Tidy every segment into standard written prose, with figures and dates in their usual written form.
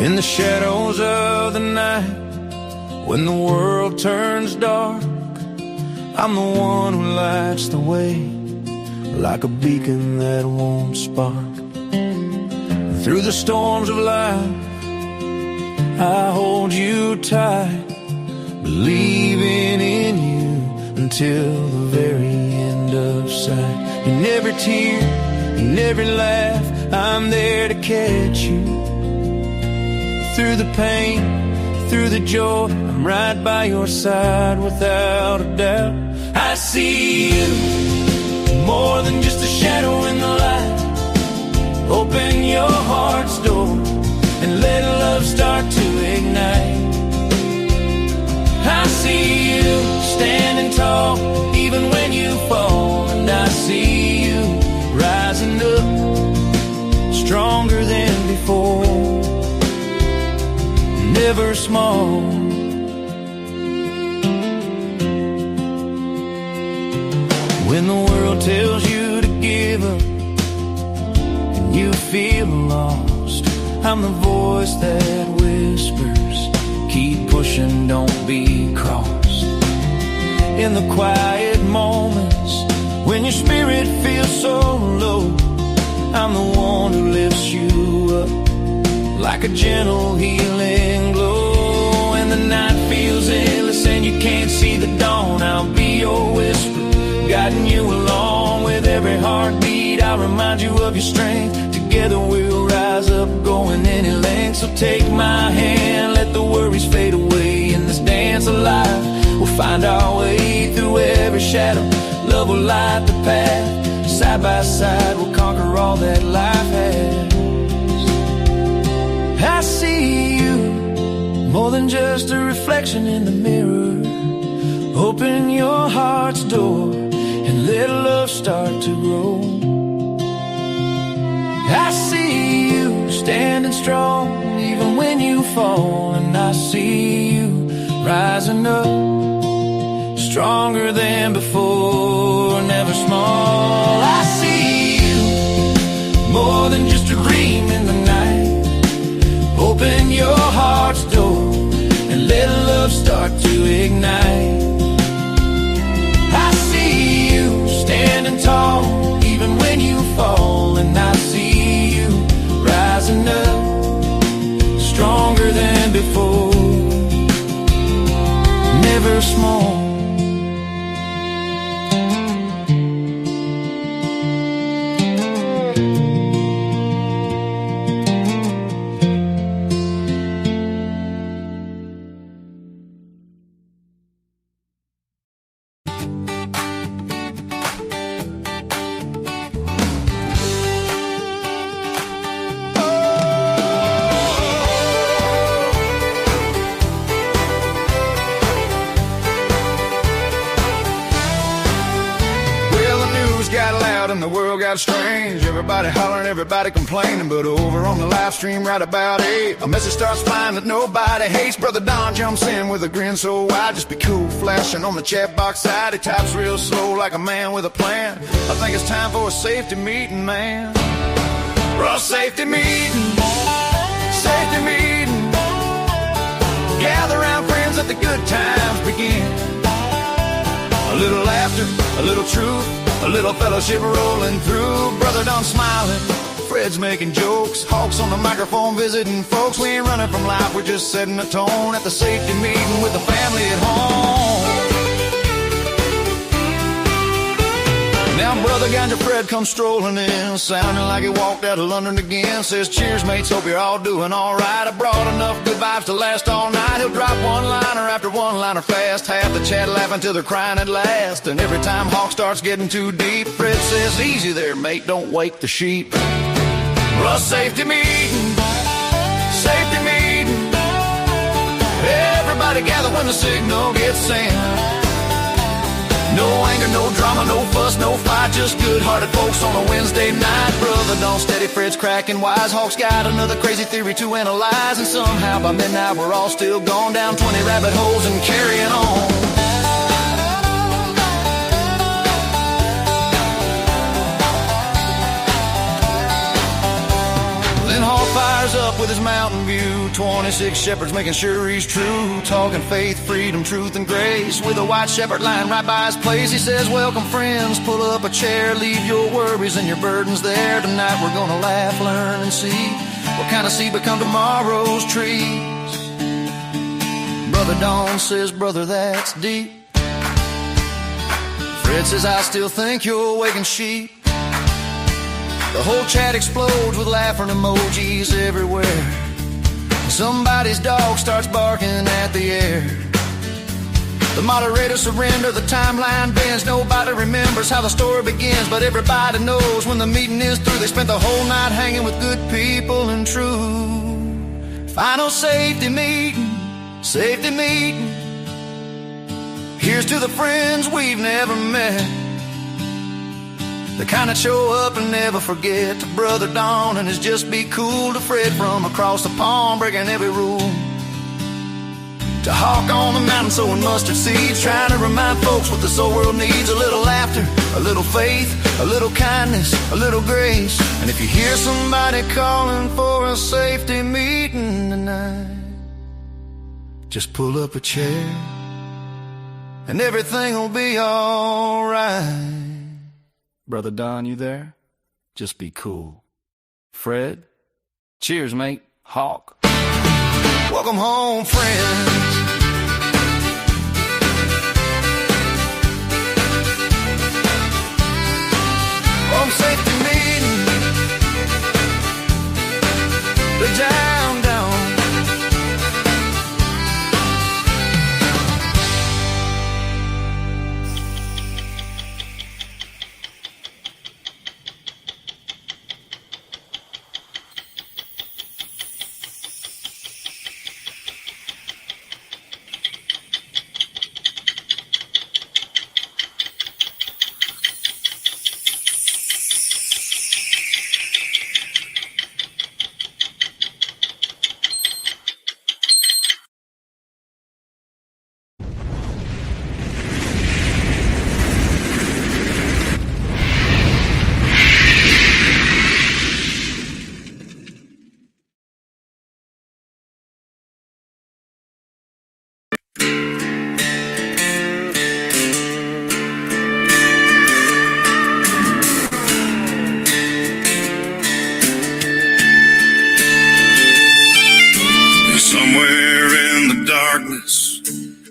In the shadows of the night, when the world turns dark, I'm the one who lights the way, like a beacon that won't spark. Through the storms of life, I hold you tight, believing in you until the very end of sight. In every tear, in every laugh, I'm there to catch you. Through the pain, through the joy, I'm right by your side without a doubt. I see you, more than just a shadow in the light. Open your heart's door and let love start to ignite. I see you standing tall, even when you fall. And I see you rising up, stronger than before, never small. When the world tells you to give up and you feel lost, I'm the voice that whispers, keep pushing, don't be crossed. In the quiet moments, when your spirit feels so low, I'm the one who lifts you up, like a gentle healing glow. And the night feels endless and you can't see the dawn, I'll be your whisper, guiding you along. With every heartbeat, I'll remind you of your strength. Together we'll rise up, going any length. So take my hand, let the worries fade away. In this dance of life, we'll find our way through every shadow. Love will light the path. Side by side, we'll conquer all that life has. I see you, more than just a reflection in the mirror. Open your heart's door and let love start to grow. I see you standing strong, even when you fall. And I see you rising up, stronger than before, never small. I see you, more than just a dream in the night. Open your heart's door and let love start to ignite. I see you standing tall, even when you fall. And I see you rising up, stronger than before, never small. And the world got strange, everybody hollering, everybody complaining. But over on the live stream right about 8, a message starts flying that nobody hates. Brother Don jumps in with a grin so wide, just be cool, flashing on the chat box side. He types real slow like a man with a plan. I think it's time for a safety meeting, man. For a safety meeting, safety meeting. Gather round friends, let the good times begin. A little laughter, a little truth, a little fellowship rolling through. Brother Don smiling, Fred's making jokes, Hawks on the microphone visiting folks. We ain't running from life, we're just setting the tone at the safety meeting with the family at home. Now Brother Ganja Fred comes strolling in, sounding like he walked out of London again. Says, cheers mates, hope you're all doing alright. I brought enough good vibes to last all night. He'll drop one-liner after one-liner fast, half the chat laughing till they're crying at last. And every time Hawk starts getting too deep, Fred says, easy there mate, don't wake the sheep. Well, safety meeting, safety meeting. Everybody gather when the signal gets sent. No anger, no drama, no No fuss, no fight, just good-hearted folks on a Wednesday night. Brother Don steady, Fred's cracking wise. Hawk's got another crazy theory to analyze. And somehow by midnight we're all still gone down 20 rabbit holes and carrying on. Fires up with his Mountain View, 26 shepherds making sure he's true, talking faith, freedom, truth, and grace, with a white shepherd lying right by his place. He says, welcome friends, pull up a chair, leave your worries and your burdens there. Tonight we're gonna laugh, learn, and see what kind of seed become tomorrow's trees. Brother Don says, brother, that's deep. Fred says, I still think you're waking sheep. The whole chat explodes with laughing emojis everywhere. Somebody's dog starts barking at the air. The moderator surrenders, the timeline bends. Nobody remembers how the story begins, but everybody knows when the meeting is through. They spent the whole night hanging with good people and true. Final safety meeting, safety meeting. Here's to the friends we've never met, the kind that show up and never forget. To Brother Don and his Just Be Cool, to Fred from across the pond breaking every rule, to Hawk on the mountain sowing mustard seeds, trying to remind folks what this old world needs. A little laughter, a little faith, a little kindness, a little grace. And if you hear somebody calling for a safety meeting tonight, just pull up a chair and everything will be alright. Brother Don, you there? Just be cool. Fred? Cheers, mate. Hawk. Welcome home, friends. Home safety meeting. The down, down.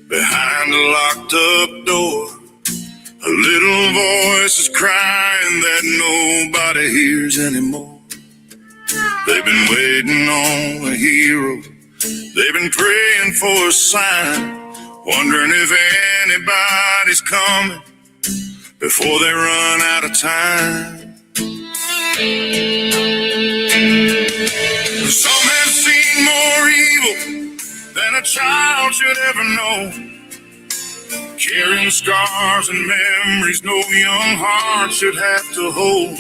Behind a locked up door, a little voice is crying that nobody hears anymore. They've been waiting on a hero, they've been praying for a sign, wondering if anybody's coming before they run out of time. Some have seen more evil than a child should ever know, carrying scars and memories no young heart should have to hold.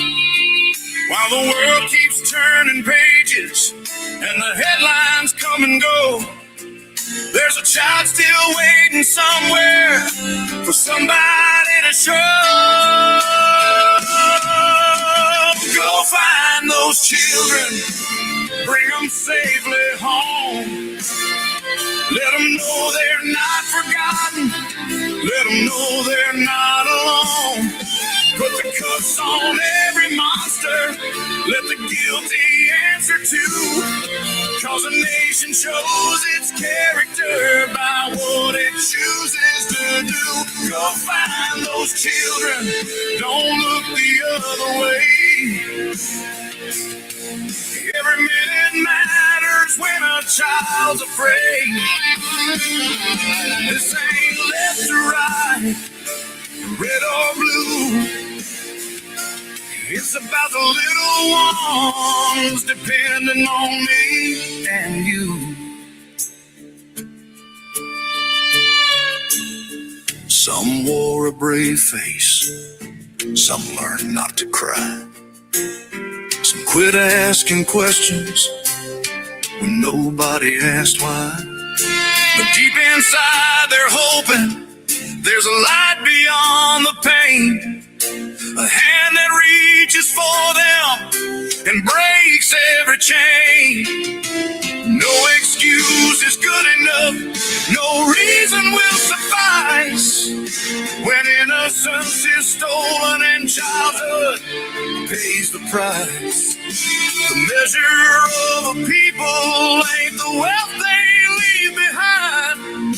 While the world keeps turning pages and the headlines come and go, there's a child still waiting somewhere for somebody to show. Go find those children, bring them safely home. Let them know they're not forgotten. Let them know they're not alone. Put the cuffs on every monster. Let the guilty answer too. 'Cause a nation shows its character by what it chooses to do. Go find those children. Don't look the other way. Every minute matters when a child's afraid. This ain't left or right, red or blue. It's about the little ones depending on me and you. Some wore a brave face, Some learn not to cry. Some quit asking questions when nobody asked why. But deep inside they're hoping there's a light beyond the pain, a hand that reaches for them and breaks every chain. No excuse is good enough, no reason will suffice when innocence is stolen and childhood pays the price. The measure of a people ain't the wealth they leave behind,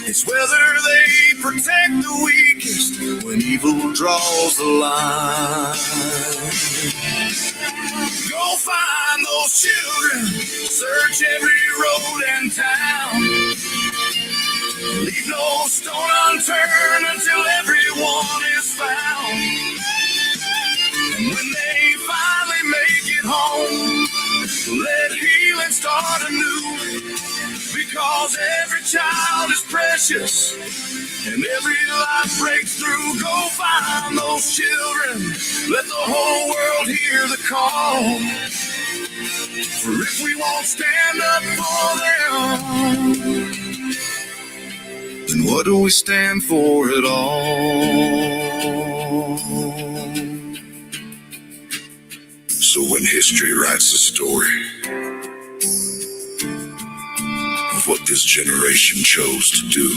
it's whether they protect the weakest when evil draws the line. Go find those children, search every road and town. Leave no stone unturned until everyone is found. And when they finally make it home, let healing start anew. Because every child is precious and every life breaks through. Go find those children, let the whole world hear the call. For if we won't stand up for them, then what do we stand for at all? So when history writes a story of what this generation chose to do,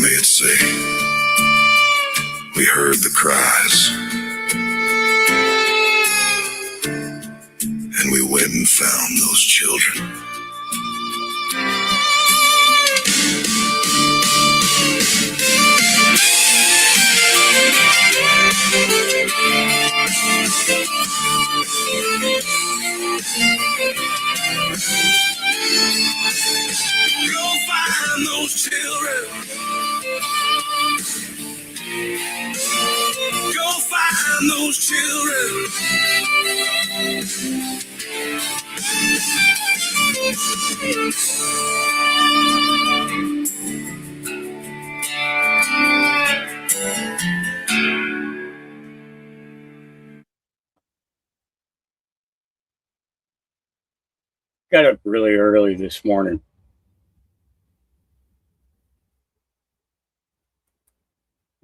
may it say, we heard the cries, and we went and found those children. Go find those children. Go find those children. Got up really early this morning.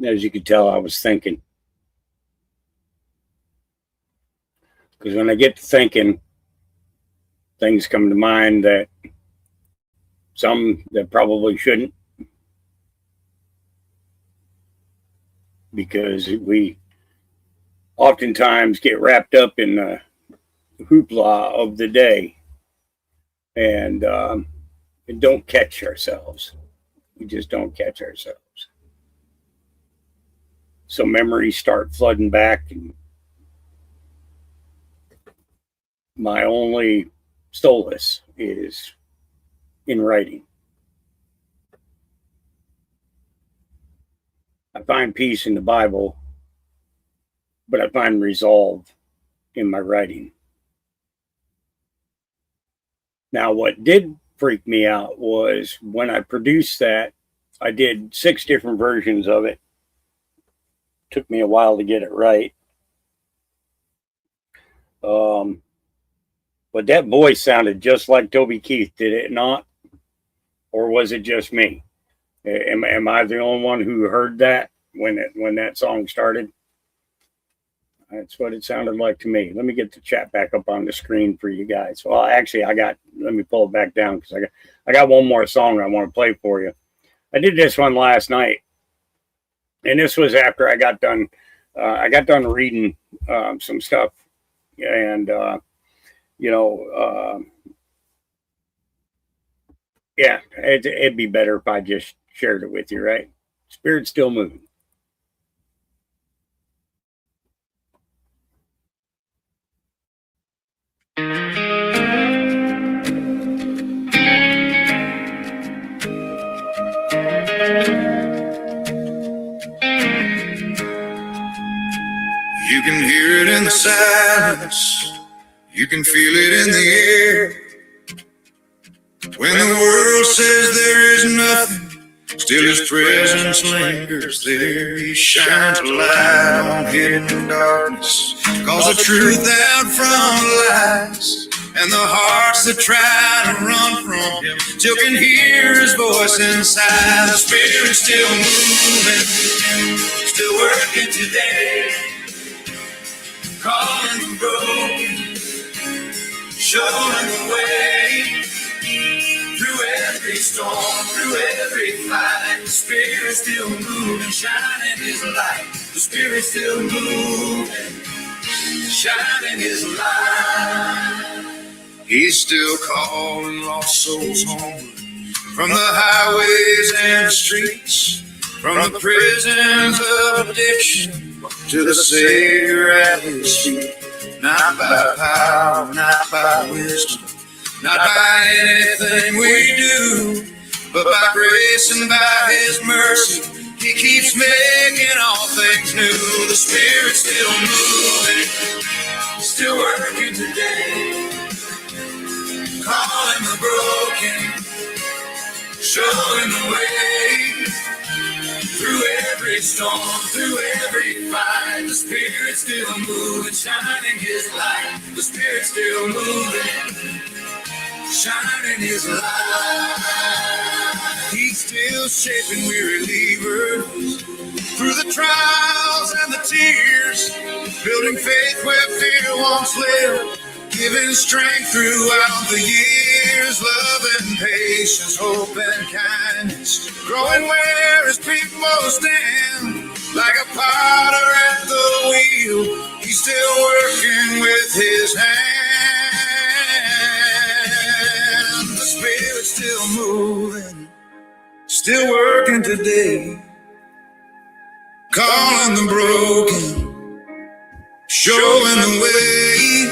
As you could tell, I was thinking. Because when I get to thinking, things come to mind that some that probably shouldn't. Because we oftentimes get wrapped up in the hoopla of the day and don't catch ourselves. We just don't catch ourselves. So memories start flooding back, and my only solace is in writing. I find peace in the Bible, but I find resolve in my writing. Now, what did freak me out was when I produced that, I did 6 different versions of it. Took me a while to get it right. But that voice sounded just like Toby Keith, did it not? Or was it just me? Am I the only one who heard that when that song started? That's what it sounded like to me. Let me get the chat back up on the screen for you guys. Well, actually, let me pull it back down because I got one more song I want to play for you. I did this one last night, and this was after I got done. I got done reading some stuff, and yeah, it'd be better if I just shared it with you, right? Spirit's still moving. You can hear it in the silence, you can feel it in the air. When the world says there is nothing, Still his presence lingers there. He shines a light on hidden darkness, calls the truth out from lies. And the hearts that try to run from him still can hear his voice inside. The Spirit's still moving, still working today, calling the broken, showing the way. Through every storm, through every fight, the Spirit's still moving, shining his light. The Spirit's still moving, shining his light. He's still calling lost souls home from the highways and the streets, from the prisons of addiction to the Savior at his feet. Not by power, not by wisdom, not by anything we do, but by grace and by his mercy. He keeps making all things new. The Spirit's still moving, still working today, calling the broken, showing the way. Through every storm, through every fight, the Spirit's still moving, shining his light. The Spirit's still moving, shining his light. He's still shaping weary levers through the trials and the tears, building faith where fear once lived, giving strength throughout the years. Love and patience, hope and kindness, growing where his people stand. Like a potter at the wheel, he's still working with his hand. The Spirit's still moving, still working today, calling the broken, showing the way.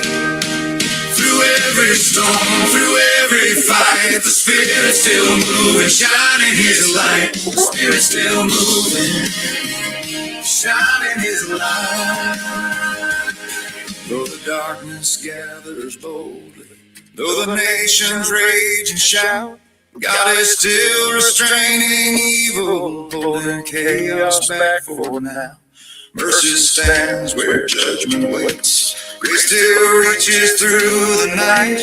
Through every storm, through every fight, the Spirit's still moving, shining his light. The Spirit's still moving, shining his light. Though the darkness gathers boldly, though the nations rage and shout, God is still restraining evil, holding chaos back for now. Mercy stands where judgment waits, grace still reaches through the night,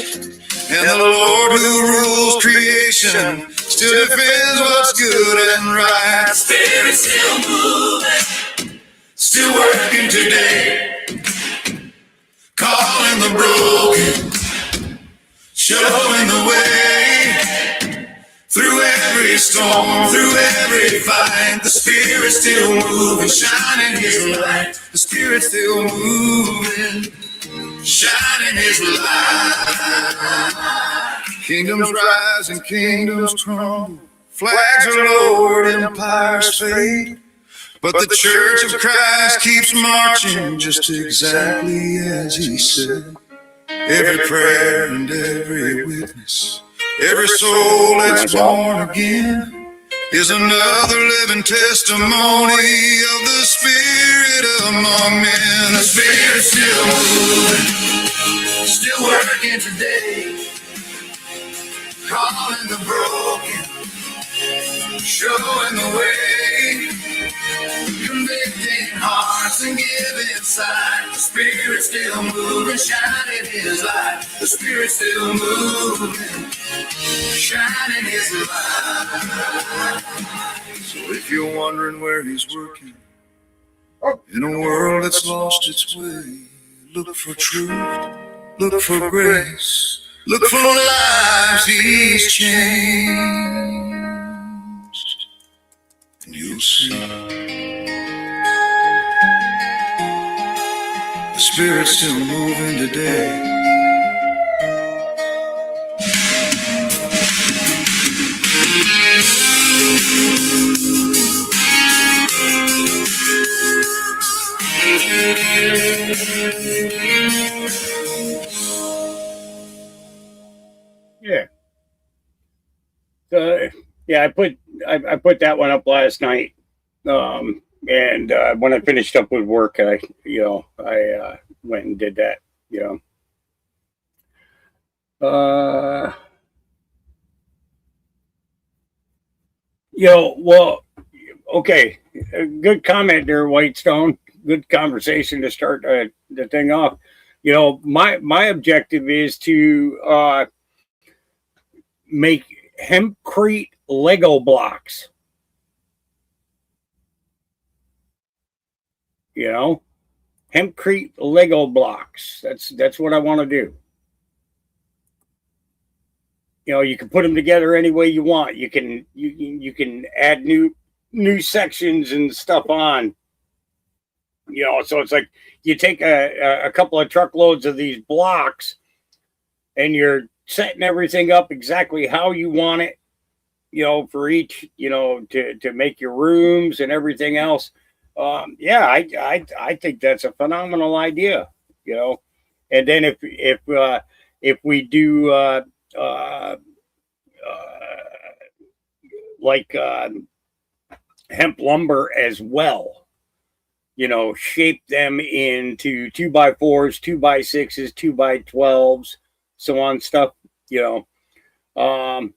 and the Lord who rules creation still defends what's good and right. The Spirit's still moving, still working today, calling the broken, showing the way. Through every storm, through every fight, the Spirit's still moving, shining his light. The Spirit's still moving, shining his light. Kingdoms rise and kingdoms crumble, flags are lowered, empires fade, but the Church of Christ keeps marching just exactly as he said. Every prayer and every witness, every soul that's born again is another living testimony of the Spirit among men. The Spirit's still moving, still working today, calling the broken, showing the way, convicting hearts and giving sight. The Spirit's still moving, shining his light. The Spirit's still moving, shining his light. So if you're wondering where he's working in a world that's lost its way, look for truth, look for grace, look for lives he's changed, and you'll see the Spirit's still moving today. Yeah. Yeah, I put that one up last night. And when I finished up with work, I went and did that, Well, okay, good comment there, Whitestone. Good conversation to start the thing off. My objective is to make hempcrete Lego blocks. You know, hempcrete Lego blocks. That's what I want to do. You can put them together any way you want. You can add new sections and stuff on. So it's like you take a couple of truckloads of these blocks, and you're setting everything up exactly how you want it. For each, to make your rooms and everything else. Yeah, I think that's a phenomenal idea. And then if we do uh, like hemp lumber as well, shape them into 2x4s, 2x6s, 2x12s, so on stuff. Um,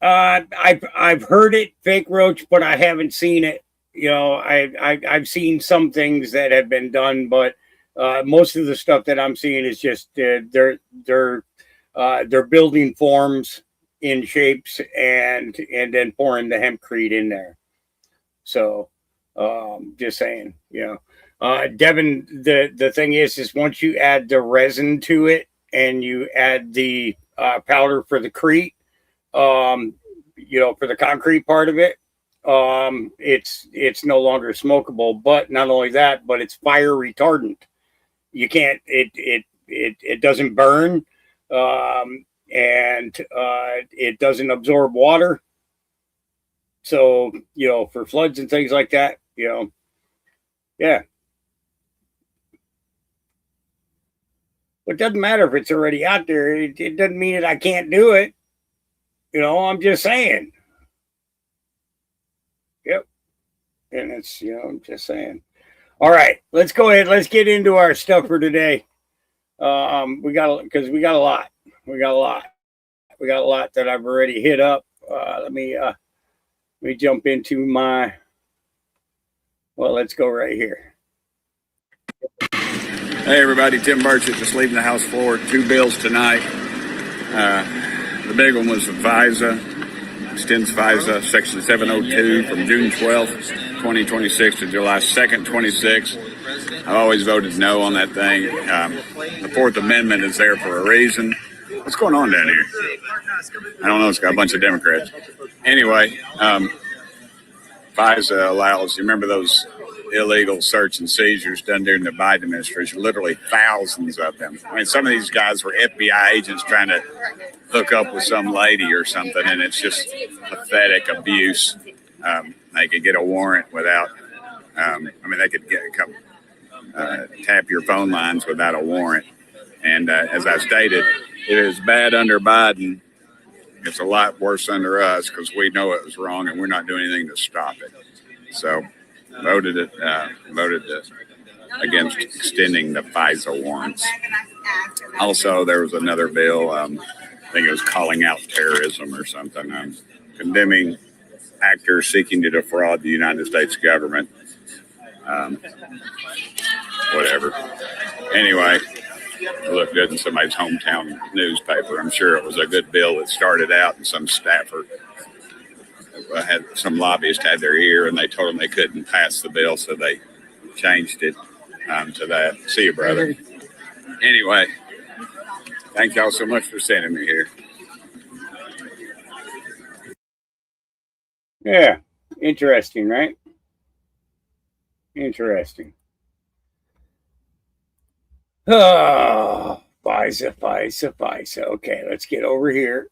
I've heard it, fake roach, but I haven't seen it. I've seen some things that have been done, but most of the stuff that I'm seeing is just they're building forms in shapes and then pouring the hempcrete in there. So just saying, Devin, the thing is once you add the resin to it and you add the powder for the crete, for the concrete part of it, it's no longer smokable. But not only that, but it's fire retardant. You can't it doesn't burn, and it doesn't absorb water. So for floods and things like that, yeah. But it doesn't matter if it's already out there. It doesn't mean that I can't do it. I'm just saying. Yep. And it's, I'm just saying. All right, let's go ahead. Let's get into our stuff for today. We got a lot. We got a lot that I've already hit up. Let me jump into my. Well, let's go right here. Hey everybody, Tim Burchett, just leaving the House floor. 2 bills tonight. The big one was the FISA, extends FISA Section 702 from June 12th, 2026 to July 2nd, 26. I've always voted no on that thing. The Fourth Amendment is there for a reason. What's going on down here? I don't know. It's got a bunch of Democrats. Anyway, FISA allows, you remember those illegal search and seizures done during the Biden administration, literally thousands of them. I mean, some of these guys were FBI agents trying to hook up with some lady or something, and it's just pathetic abuse. They could get a warrant without, they could tap your phone lines without a warrant. And as I stated, it is bad under Biden. It's a lot worse under us because we know it was wrong and we're not doing anything to stop it. So voted against extending the FISA warrants. Also, there was another bill, I think it was calling out terrorism or something, condemning actors seeking to defraud the United States government. Whatever. Anyway, it looked good in somebody's hometown newspaper. I'm sure it was a good bill that started out, and some staffer had some lobbyists had their ear, and they told them they couldn't pass the bill, so they changed it to that. See you, brother. Anyway, thank y'all so much for sending me here. Yeah, interesting, right? Interesting. Oh, FISA. Okay, let's get over here.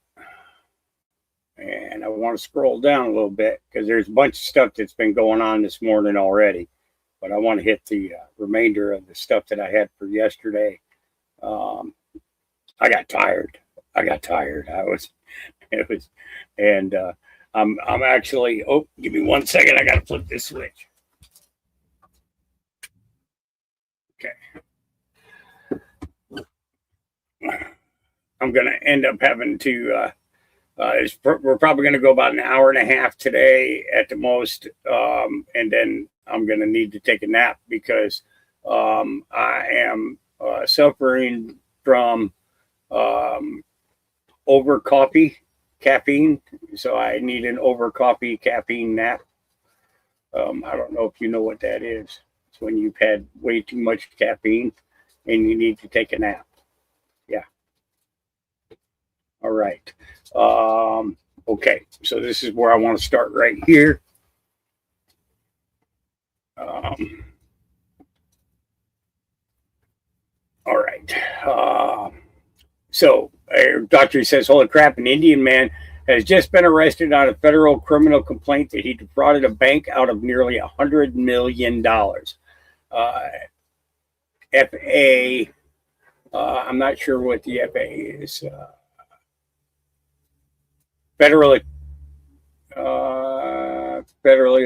And I want to scroll down a little bit because there's a bunch of stuff that's been going on this morning already. But I want to hit the remainder of the stuff that I had for yesterday. I got tired. I'm actually. Oh, give me 1 second. I got to flip this switch. Okay. I'm gonna end up having to We're probably going to go about an hour and a half today at the most, and then I'm going to need to take a nap because I am suffering from over caffeine, so I need an over coffee caffeine nap. I don't know if you know what that is. It's when you've had way too much caffeine and you need to take a nap. Yeah. All right. Okay, so this is where I want to start right here. All right. So a doctor says, holy crap, an Indian man has just been arrested on a federal criminal complaint that he defrauded a bank out of nearly $100 million. FA, I'm not sure what the FA is. Federally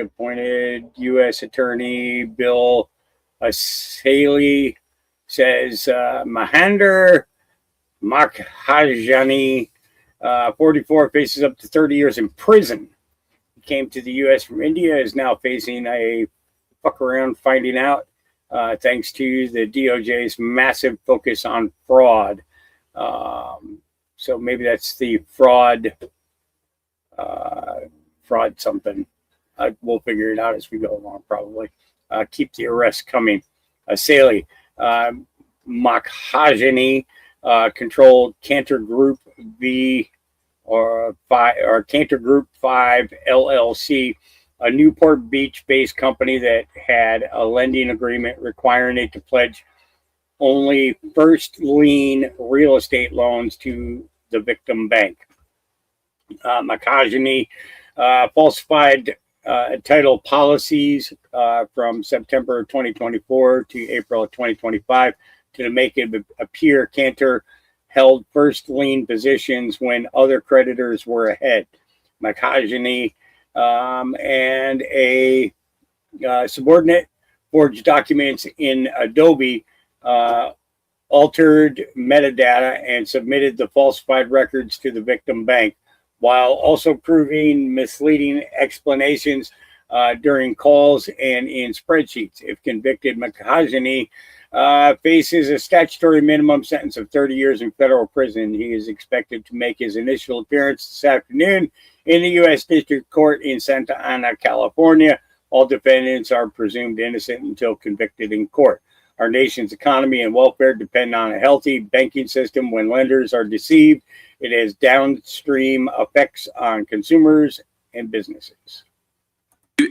appointed U.S. Attorney Bill Asali says Mahendra Makhajani, 44, faces up to 30 years in prison. He came to the U.S. from India, is now facing a fuck around finding out, thanks to the DOJ's massive focus on fraud. So maybe that's the fraud something. We'll figure it out as we go along, probably. Keep the arrests coming. Asali Makhajani controlled Cantor Group Cantor Group 5 LLC, a Newport Beach-based company that had a lending agreement requiring it to pledge only first lien real estate loans to the victim bank. Makhajani falsified title policies from September 2024 to April of 2025 to make it appear Cantor held first lien positions when other creditors were ahead. Makhajani and a subordinate forged documents in Adobe, altered metadata, and submitted the falsified records to the victim bank, while also proving misleading explanations during calls and in spreadsheets. If convicted, Makhajani faces a statutory minimum sentence of 30 years in federal prison. He is expected to make his initial appearance this afternoon in the U.S. District Court in Santa Ana, California. All defendants are presumed innocent until convicted in court. Our nation's economy and welfare depend on a healthy banking system. When lenders are deceived, it has downstream effects on consumers and businesses.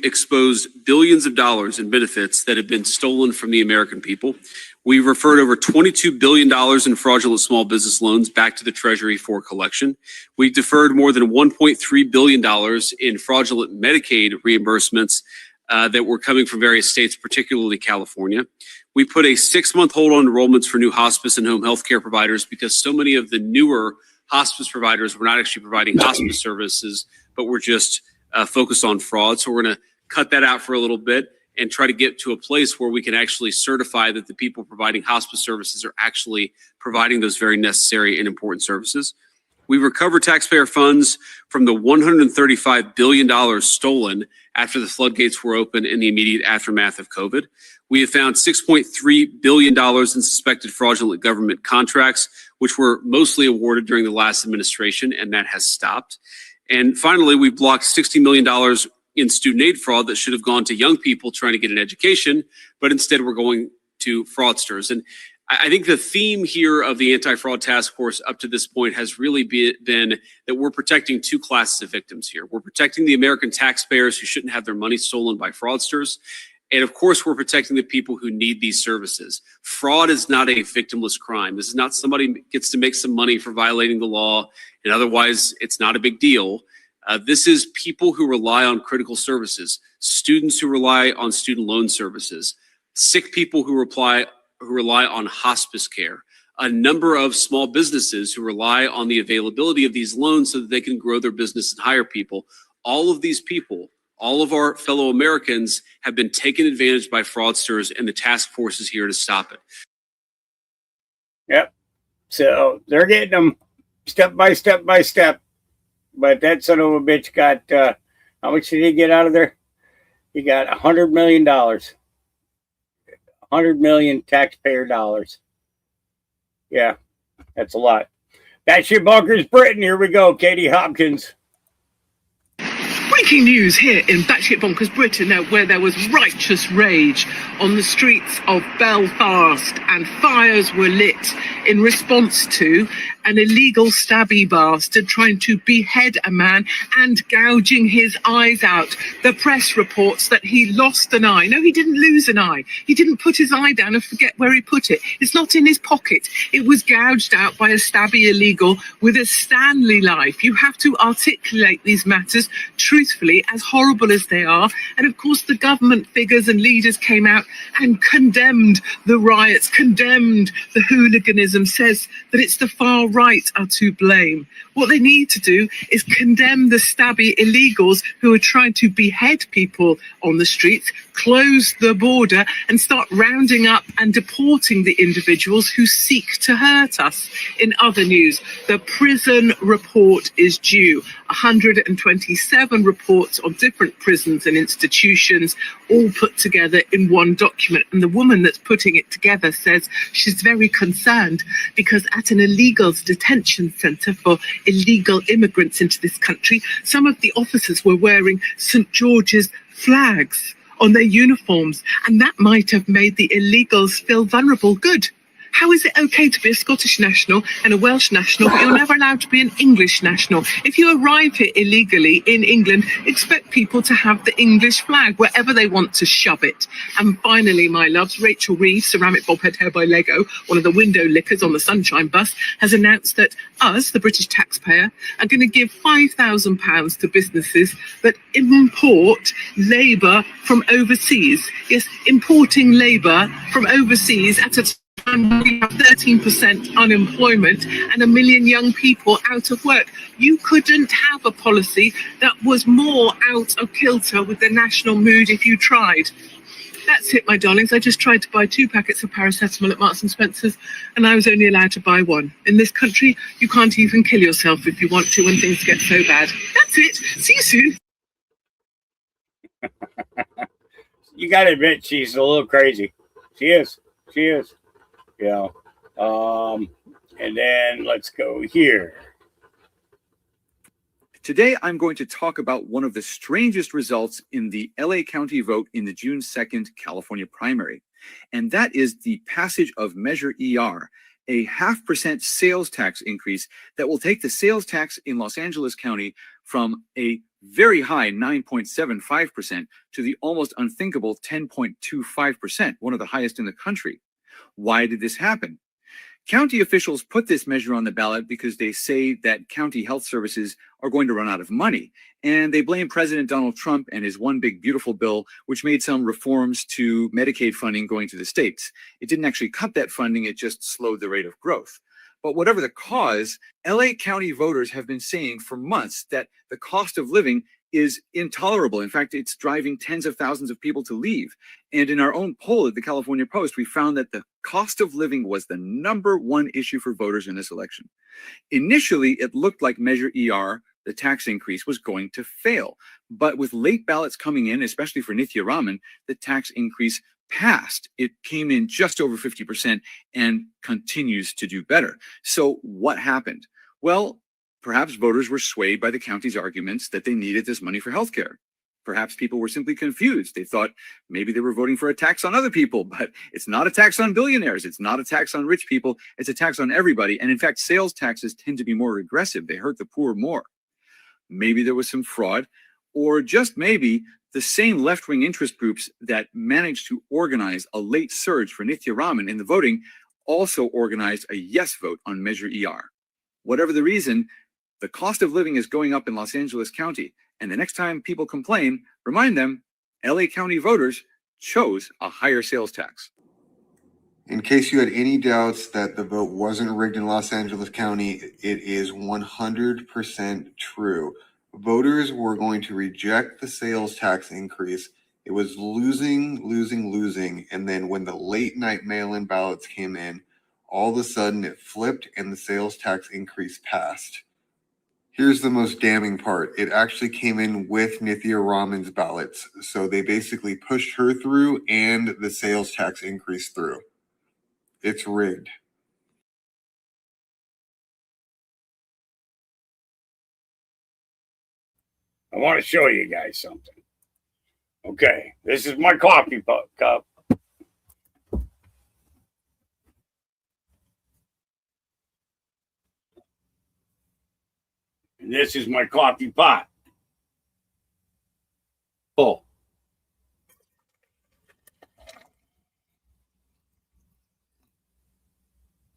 Exposed billions of dollars in benefits that have been stolen from the American people. We referred over $22 billion in fraudulent small business loans back to the Treasury for collection. We deferred more than $1.3 billion in fraudulent Medicaid reimbursements that were coming from various states, particularly California. We put a 6-month hold on enrollments for new hospice and home health care providers because so many of the newer hospice providers were not actually providing hospice services, but were just focused on fraud. So we're going to cut that out for a little bit and try to get to a place where we can actually certify that the people providing hospice services are actually providing those very necessary and important services. We recovered taxpayer funds from the $135 billion stolen after the floodgates were open in the immediate aftermath of COVID. We have found $6.3 billion in suspected fraudulent government contracts, which were mostly awarded during the last administration, and that has stopped. And finally, we blocked $60 million in student aid fraud that should have gone to young people trying to get an education, but instead we're going to fraudsters. And I think the theme here of the Anti-Fraud Task Force up to this point has really been that we're protecting two classes of victims here. We're protecting the American taxpayers who shouldn't have their money stolen by fraudsters. And of course, we're protecting the people who need these services. Fraud is not a victimless crime. This is not somebody gets to make some money for violating the law, and otherwise it's not a big deal. This is people who rely on critical services, students who rely on student loan services, sick people who rely on hospice care, a number of small businesses who rely on the availability of these loans so that they can grow their business and hire people. All of these people, all of our fellow Americans have been taken advantage by fraudsters, and the task force is here to stop it. Yep. So they're getting them step by step by step. But that son of a bitch got, how much did he get out of there? He got $100 million. 100 million taxpayer dollars. Yeah, that's a lot. That's your Bonkers Britain. Here we go, Katie Hopkins. Breaking news here in Batshit Bonkers Britain, where there was righteous rage on the streets of Belfast and fires were lit in response to an illegal stabby bastard trying to behead a man and gouging his eyes out. The press reports that he lost an eye. No, he didn't lose an eye. He didn't put his eye down and forget where he put it. It's not in his pocket. It was gouged out by a stabby illegal with a Stanley knife. You have to articulate these matters truthfully, as horrible as they are. And of course, the government figures and leaders came out and condemned the riots, condemned the hooliganism, says that it's the far right are to blame. What they need to do is condemn the stabby illegals who are trying to behead people on the streets, close the border and start rounding up and deporting the individuals who seek to hurt us. In other news, the prison report is due. 127 reports on different prisons and institutions, all put together in one document. And the woman that's putting it together says she's very concerned because at an illegals detention centre for illegal immigrants into this country, some of the officers were wearing St. George's flags on their uniforms, and that might have made the illegals feel vulnerable. Good. How is it okay to be a Scottish national and a Welsh national, but you're never allowed to be an English national? If you arrive here illegally in England, expect people to have the English flag wherever they want to shove it. And finally, my loves, Rachel Reeves, ceramic bobhead hair by Lego, one of the window lickers on the Sunshine Bus, has announced that us, the British taxpayer, are going to give £5,000 to businesses that import labour from overseas. Yes, importing labour from overseas at a and we have 13% unemployment and 1 million young people out of work. You couldn't have a policy that was more out of kilter with the national mood if you tried. That's it, my darlings. I just tried to buy 2 packets of paracetamol at Marks and Spencer's and I was only allowed to buy 1. In this country, you can't even kill yourself if you want to when things get so bad. That's it. See you soon. You got to admit, she's a little crazy. She is. She is. Yeah. And then let's go here. Today, I'm going to talk about one of the strangest results in the LA County vote in the June 2nd California primary. And that is the passage of Measure ER, a 0.5% sales tax increase that will take the sales tax in Los Angeles County from a very high 9.75% to the almost unthinkable 10.25%, one of the highest in the country. Why did this happen? County officials put this measure on the ballot because they say that county health services are going to run out of money. And they blame President Donald Trump and his One Big Beautiful bill, which made some reforms to Medicaid funding going to the states. It didn't actually cut that funding, it just slowed the rate of growth. But whatever the cause, LA County voters have been saying for months that the cost of living is intolerable. In fact, it's driving tens of thousands of people to leave. And in our own poll at the California Post, we found that the cost of living was the #1 issue for voters in this election. Initially, it looked like Measure ER, the tax increase, was going to fail. But with late ballots coming in, especially for Nithya Raman, the tax increase passed. It came in just over 50% and continues to do better. So what happened? Well, perhaps voters were swayed by the county's arguments that they needed this money for healthcare. Perhaps people were simply confused. They thought maybe they were voting for a tax on other people, but it's not a tax on billionaires. It's not a tax on rich people. It's a tax on everybody. And in fact, sales taxes tend to be more regressive. They hurt the poor more. Maybe there was some fraud, or just maybe the same left-wing interest groups that managed to organize a late surge for Nithya Raman in the voting also organized a yes vote on Measure ER. Whatever the reason, the cost of living is going up in Los Angeles County. And the next time people complain, remind them, LA County voters chose a higher sales tax. In case you had any doubts that the vote wasn't rigged in Los Angeles County, it is 100% true. Voters were going to reject the sales tax increase. It was losing. And then when the late night mail-in ballots came in, all of a sudden it flipped and the sales tax increase passed. Here's the most damning part. It actually came in with Nithya Raman's ballots. So they basically pushed her through and the sales tax increase through. It's rigged. I want to show you guys something. Okay, this is my coffee cup. And this is my coffee pot. Oh.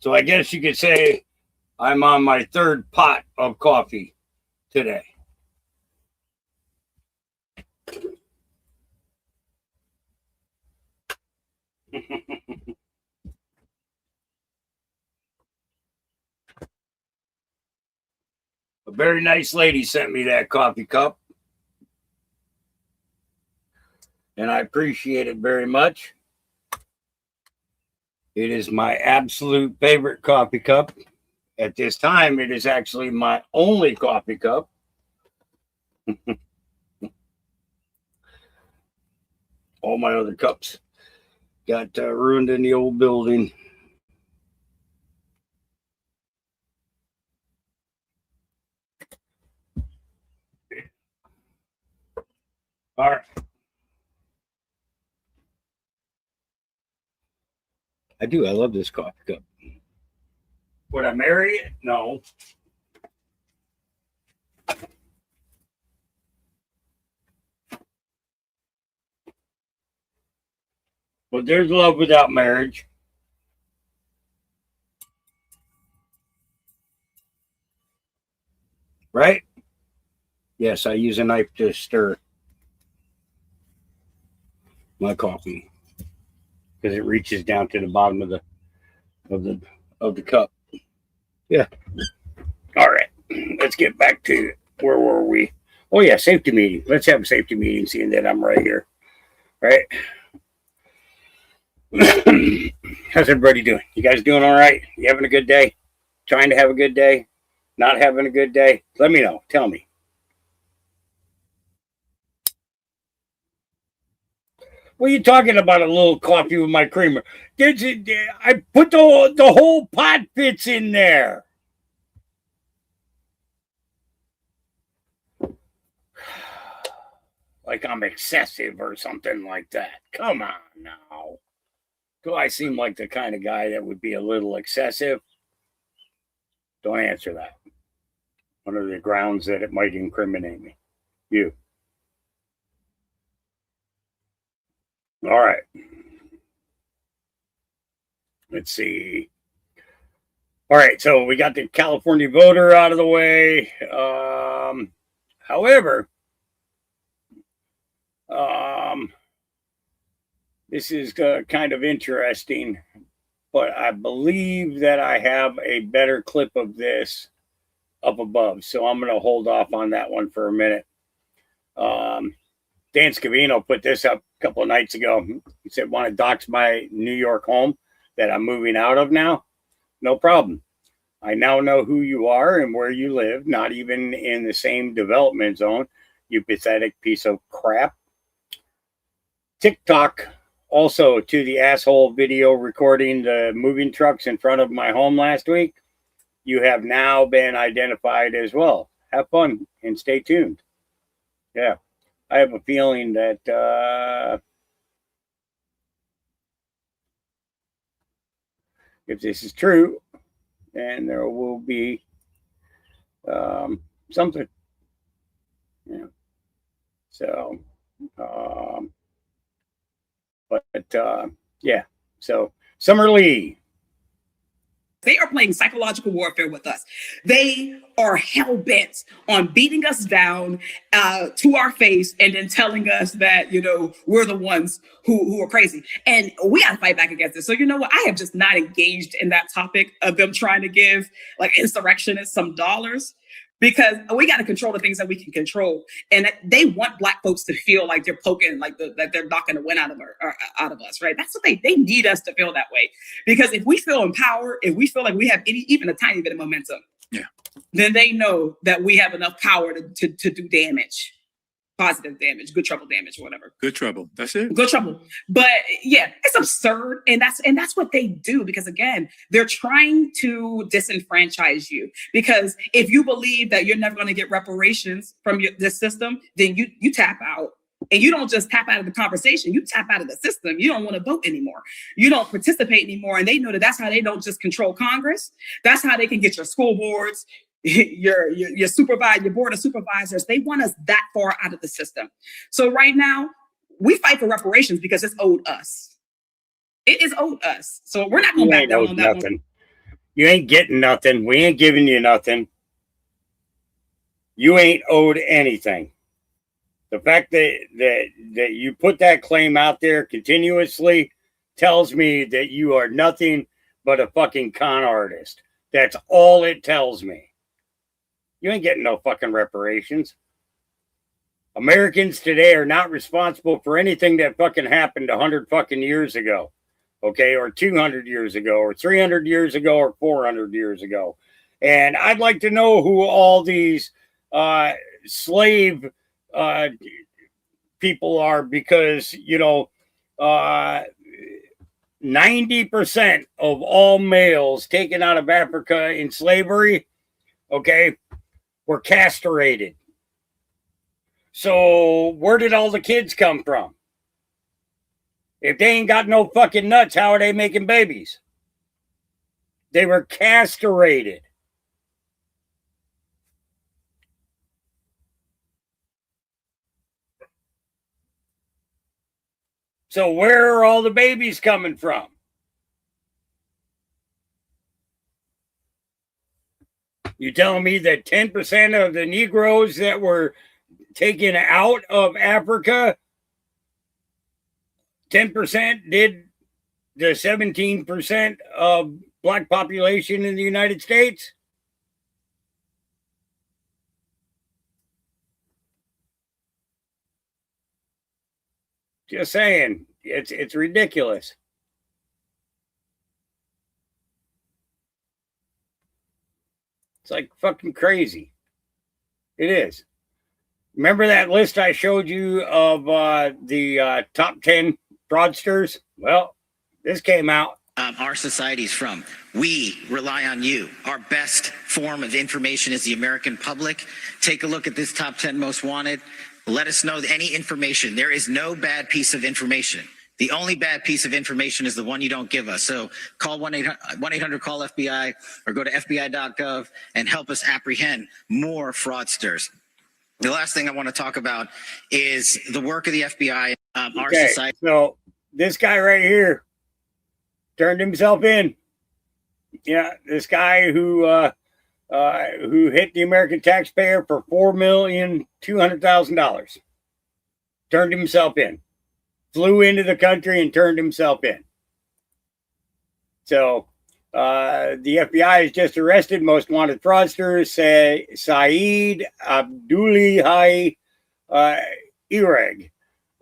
So I guess you could say I'm on my third pot of coffee today. A very nice lady sent me that coffee cup. And I appreciate it very much. It is my absolute favorite coffee cup. At this time, it is actually my only coffee cup. All my other cups got ruined in the old building. All right. I do. I love this coffee cup. Would I marry it? No. But there's love without marriage. Right? Yes, I use a knife to stir my coffee because it reaches down to the bottom of the cup. Yeah. All right. Let's get back to where were we? Oh yeah, safety meeting. Let's have a safety meeting, seeing that I'm right here. Right. How's everybody doing? You guys doing all right? You having a good day? Trying to have a good day? Not having a good day? Let me know. Tell me. What are you talking about? A little coffee with my creamer? I put the whole pot fits in there. Like I'm excessive or something like that. Come on now. Do I seem like the kind of guy that would be a little excessive? Don't answer that. One of the grounds that it might incriminate me. You. All right. Let's see. All right, so we got the California voter out of the way. However, this is kind of interesting, but I believe that I have a better clip of this up above, so I'm going to hold off on that one for a minute. Dan Scavino put this up a couple of nights ago. He said, want to dox my New York home that I'm moving out of now? No problem. I now know who you are and where you live, not even in the same development zone, you pathetic piece of crap. TikTok also to the asshole video recording the moving trucks in front of my home last week. You have now been identified as well. Have fun and stay tuned. Yeah, I have a feeling that if this is true, then there will be something. Yeah. So, yeah. So, Summer Lee. They are playing psychological warfare with us. They are hell-bent on beating us down to our face and then telling us that, we're the ones who are crazy. And we got to fight back against this. So you know what? I have just not engaged in that topic of them trying to give like insurrectionists some dollars, because we got to control the things that we can control. And they want Black folks to feel like they're poking, like that they're knocking the wind out of us, right? That's what they need us to feel that way. Because if we feel empowered, if we feel like we have even a tiny bit of momentum, then they know that we have enough power to do damage, positive damage, good trouble damage, whatever. Good trouble. That's it. Good trouble. But yeah, it's absurd. And that's what they do, because again, they're trying to disenfranchise you. Because if you believe that you're never going to get reparations from this system, then you tap out. And you don't just tap out of the conversation, you tap out of the system. You don't want to vote anymore. You don't participate anymore. And they know that that's how they don't just control Congress. That's how they can get your school boards, your board of supervisors. They want us that far out of the system. So right now, we fight for reparations because it's owed us. It is owed us. So we're not going back down on that one. You ain't getting nothing. We ain't giving you nothing. You ain't owed anything. The fact that you put that claim out there continuously tells me that you are nothing but a fucking con artist. That's all it tells me. You ain't getting no fucking reparations. Americans today are not responsible for anything that fucking happened 100 fucking years ago. Okay, or 200 years ago, or 300 years ago, or 400 years ago. And I'd like to know who all these slave people are, because 90% of all males taken out of Africa in slavery, okay, were castrated. So where did all the kids come from? If they ain't got no fucking nuts, how are they making babies? They were castrated. So where are all the babies coming from? You telling me that 10% of the Negroes that were taken out of Africa, 10% did the 17% of black population in the United States? Just saying, it's ridiculous. It's like fucking crazy. It is. Remember that list I showed you of the top 10 fraudsters? Well, this came out. Our society's from. We rely on you. Our best form of information is the American public. Take a look at this top 10 most wanted. Let us know any information. There is no bad piece of information. The only bad piece of information is the one you don't give us. So call 1-800-CALL-FBI or go to FBI.gov and help us apprehend more fraudsters. The last thing I want to talk about is the work of the FBI. Our society. So this guy right here turned himself in. Yeah, this guy who hit the American taxpayer for $4,200,000. Turned himself in. Flew into the country and turned himself in. So the FBI has just arrested most wanted fraudster Saeed Abdullahi Ireg.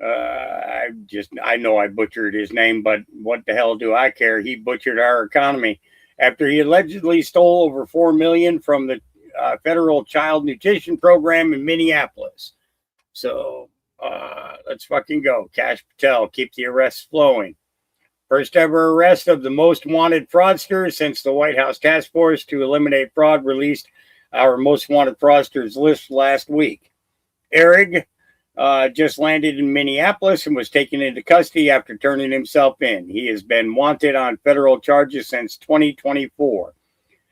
I know I butchered his name, but what the hell do I care? He butchered our economy after he allegedly stole over $4 million from the federal child nutrition program in Minneapolis. So let's fucking go. Cash Patel, keep the arrests flowing. First ever arrest of the most wanted fraudsters since the White House Task Force to Eliminate Fraud released our most wanted fraudsters list last week. Eric just landed in Minneapolis and was taken into custody after turning himself in. He has been wanted on federal charges since 2024.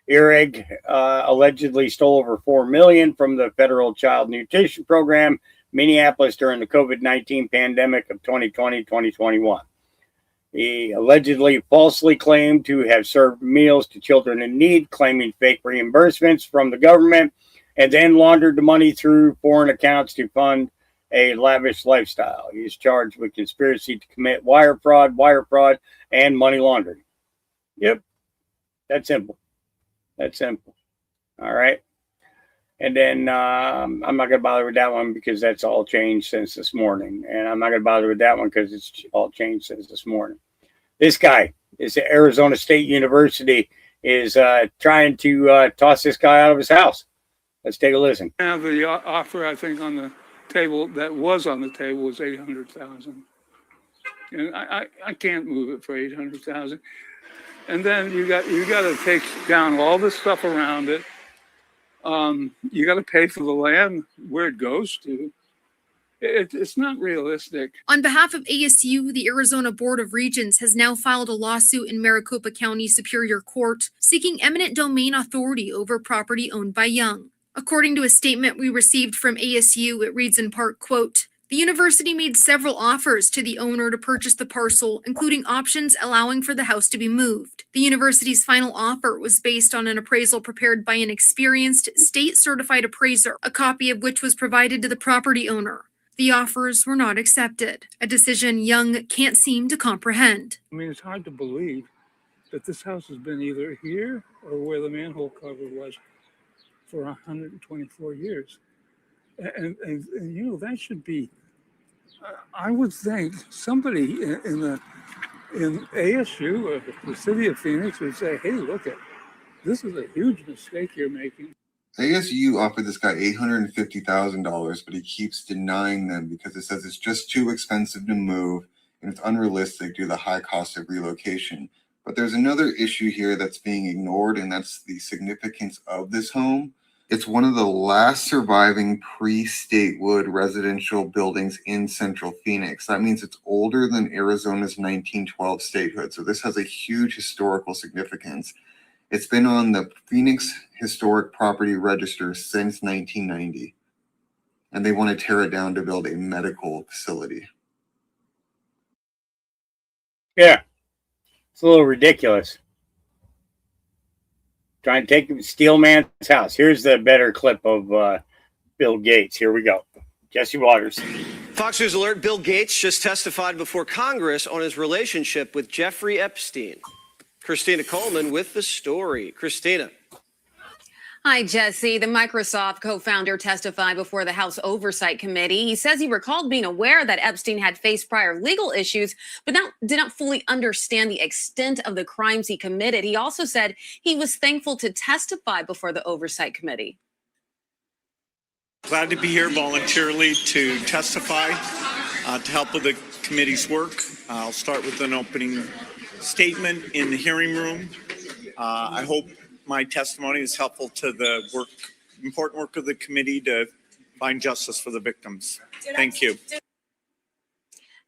Eric allegedly stole over $4 million from the federal child nutrition program, Minneapolis, during the COVID-19 pandemic of 2020-2021. He allegedly falsely claimed to have served meals to children in need, claiming fake reimbursements from the government, and then laundered the money through foreign accounts to fund a lavish lifestyle. He is charged with conspiracy to commit wire fraud, and money laundering. Yep. That's simple. That's simple. All right. And then I'm not going to bother with that one because that's all changed since this morning. And I'm not going to bother with that one because it's all changed since this morning. This guy is at Arizona State University. is trying to toss this guy out of his house. Let's take a listen. Now the offer I think on the table that was on the table was 800,000, and I can't move it for 800,000. And then you got to take down all the stuff around it. You got to pay for the land where it goes to. It's not realistic. On behalf of ASU, the Arizona Board of Regents has now filed a lawsuit in Maricopa County Superior Court seeking eminent domain authority over property owned by Young. According to a statement we received from ASU, it reads in part, quote, "The university made several offers to the owner to purchase the parcel, including options allowing for the house to be moved. The university's final offer was based on an appraisal prepared by an experienced, state-certified appraiser, a copy of which was provided to the property owner. The offers were not accepted, a decision Young can't seem to comprehend." I mean, it's hard to believe that this house has been either here or where the manhole cover was for 124 years. And you know, that should be, I would think somebody in ASU or the city of Phoenix would say, hey, look, this is a huge mistake you're making. ASU offered this guy $850,000, but he keeps denying them because it says it's just too expensive to move and it's unrealistic due to the high cost of relocation. But there's another issue here that's being ignored, and that's the significance of this home. It's one of the last surviving pre-statehood residential buildings in Central Phoenix. That means it's older than Arizona's 1912 statehood. So this has a huge historical significance. It's been on the Phoenix Historic Property Register since 1990, and they want to tear it down to build a medical facility. Yeah, it's a little ridiculous. Trying to steal man's house. Here's the better clip of Bill Gates. Here we go. Jesse Waters. Fox News alert, Bill Gates just testified before Congress on his relationship with Jeffrey Epstein. Christina Coleman with the story. Christina. Hi, Jesse. The Microsoft co-founder testified before the House Oversight Committee. He says he recalled being aware that Epstein had faced prior legal issues, but did not fully understand the extent of the crimes he committed. He also said he was thankful to testify before the Oversight Committee. Glad to be here voluntarily to testify, to help with the committee's work. I'll start with an opening statement in the hearing room. I hope my testimony is helpful to the important work of the committee to find justice for the victims. Thank you.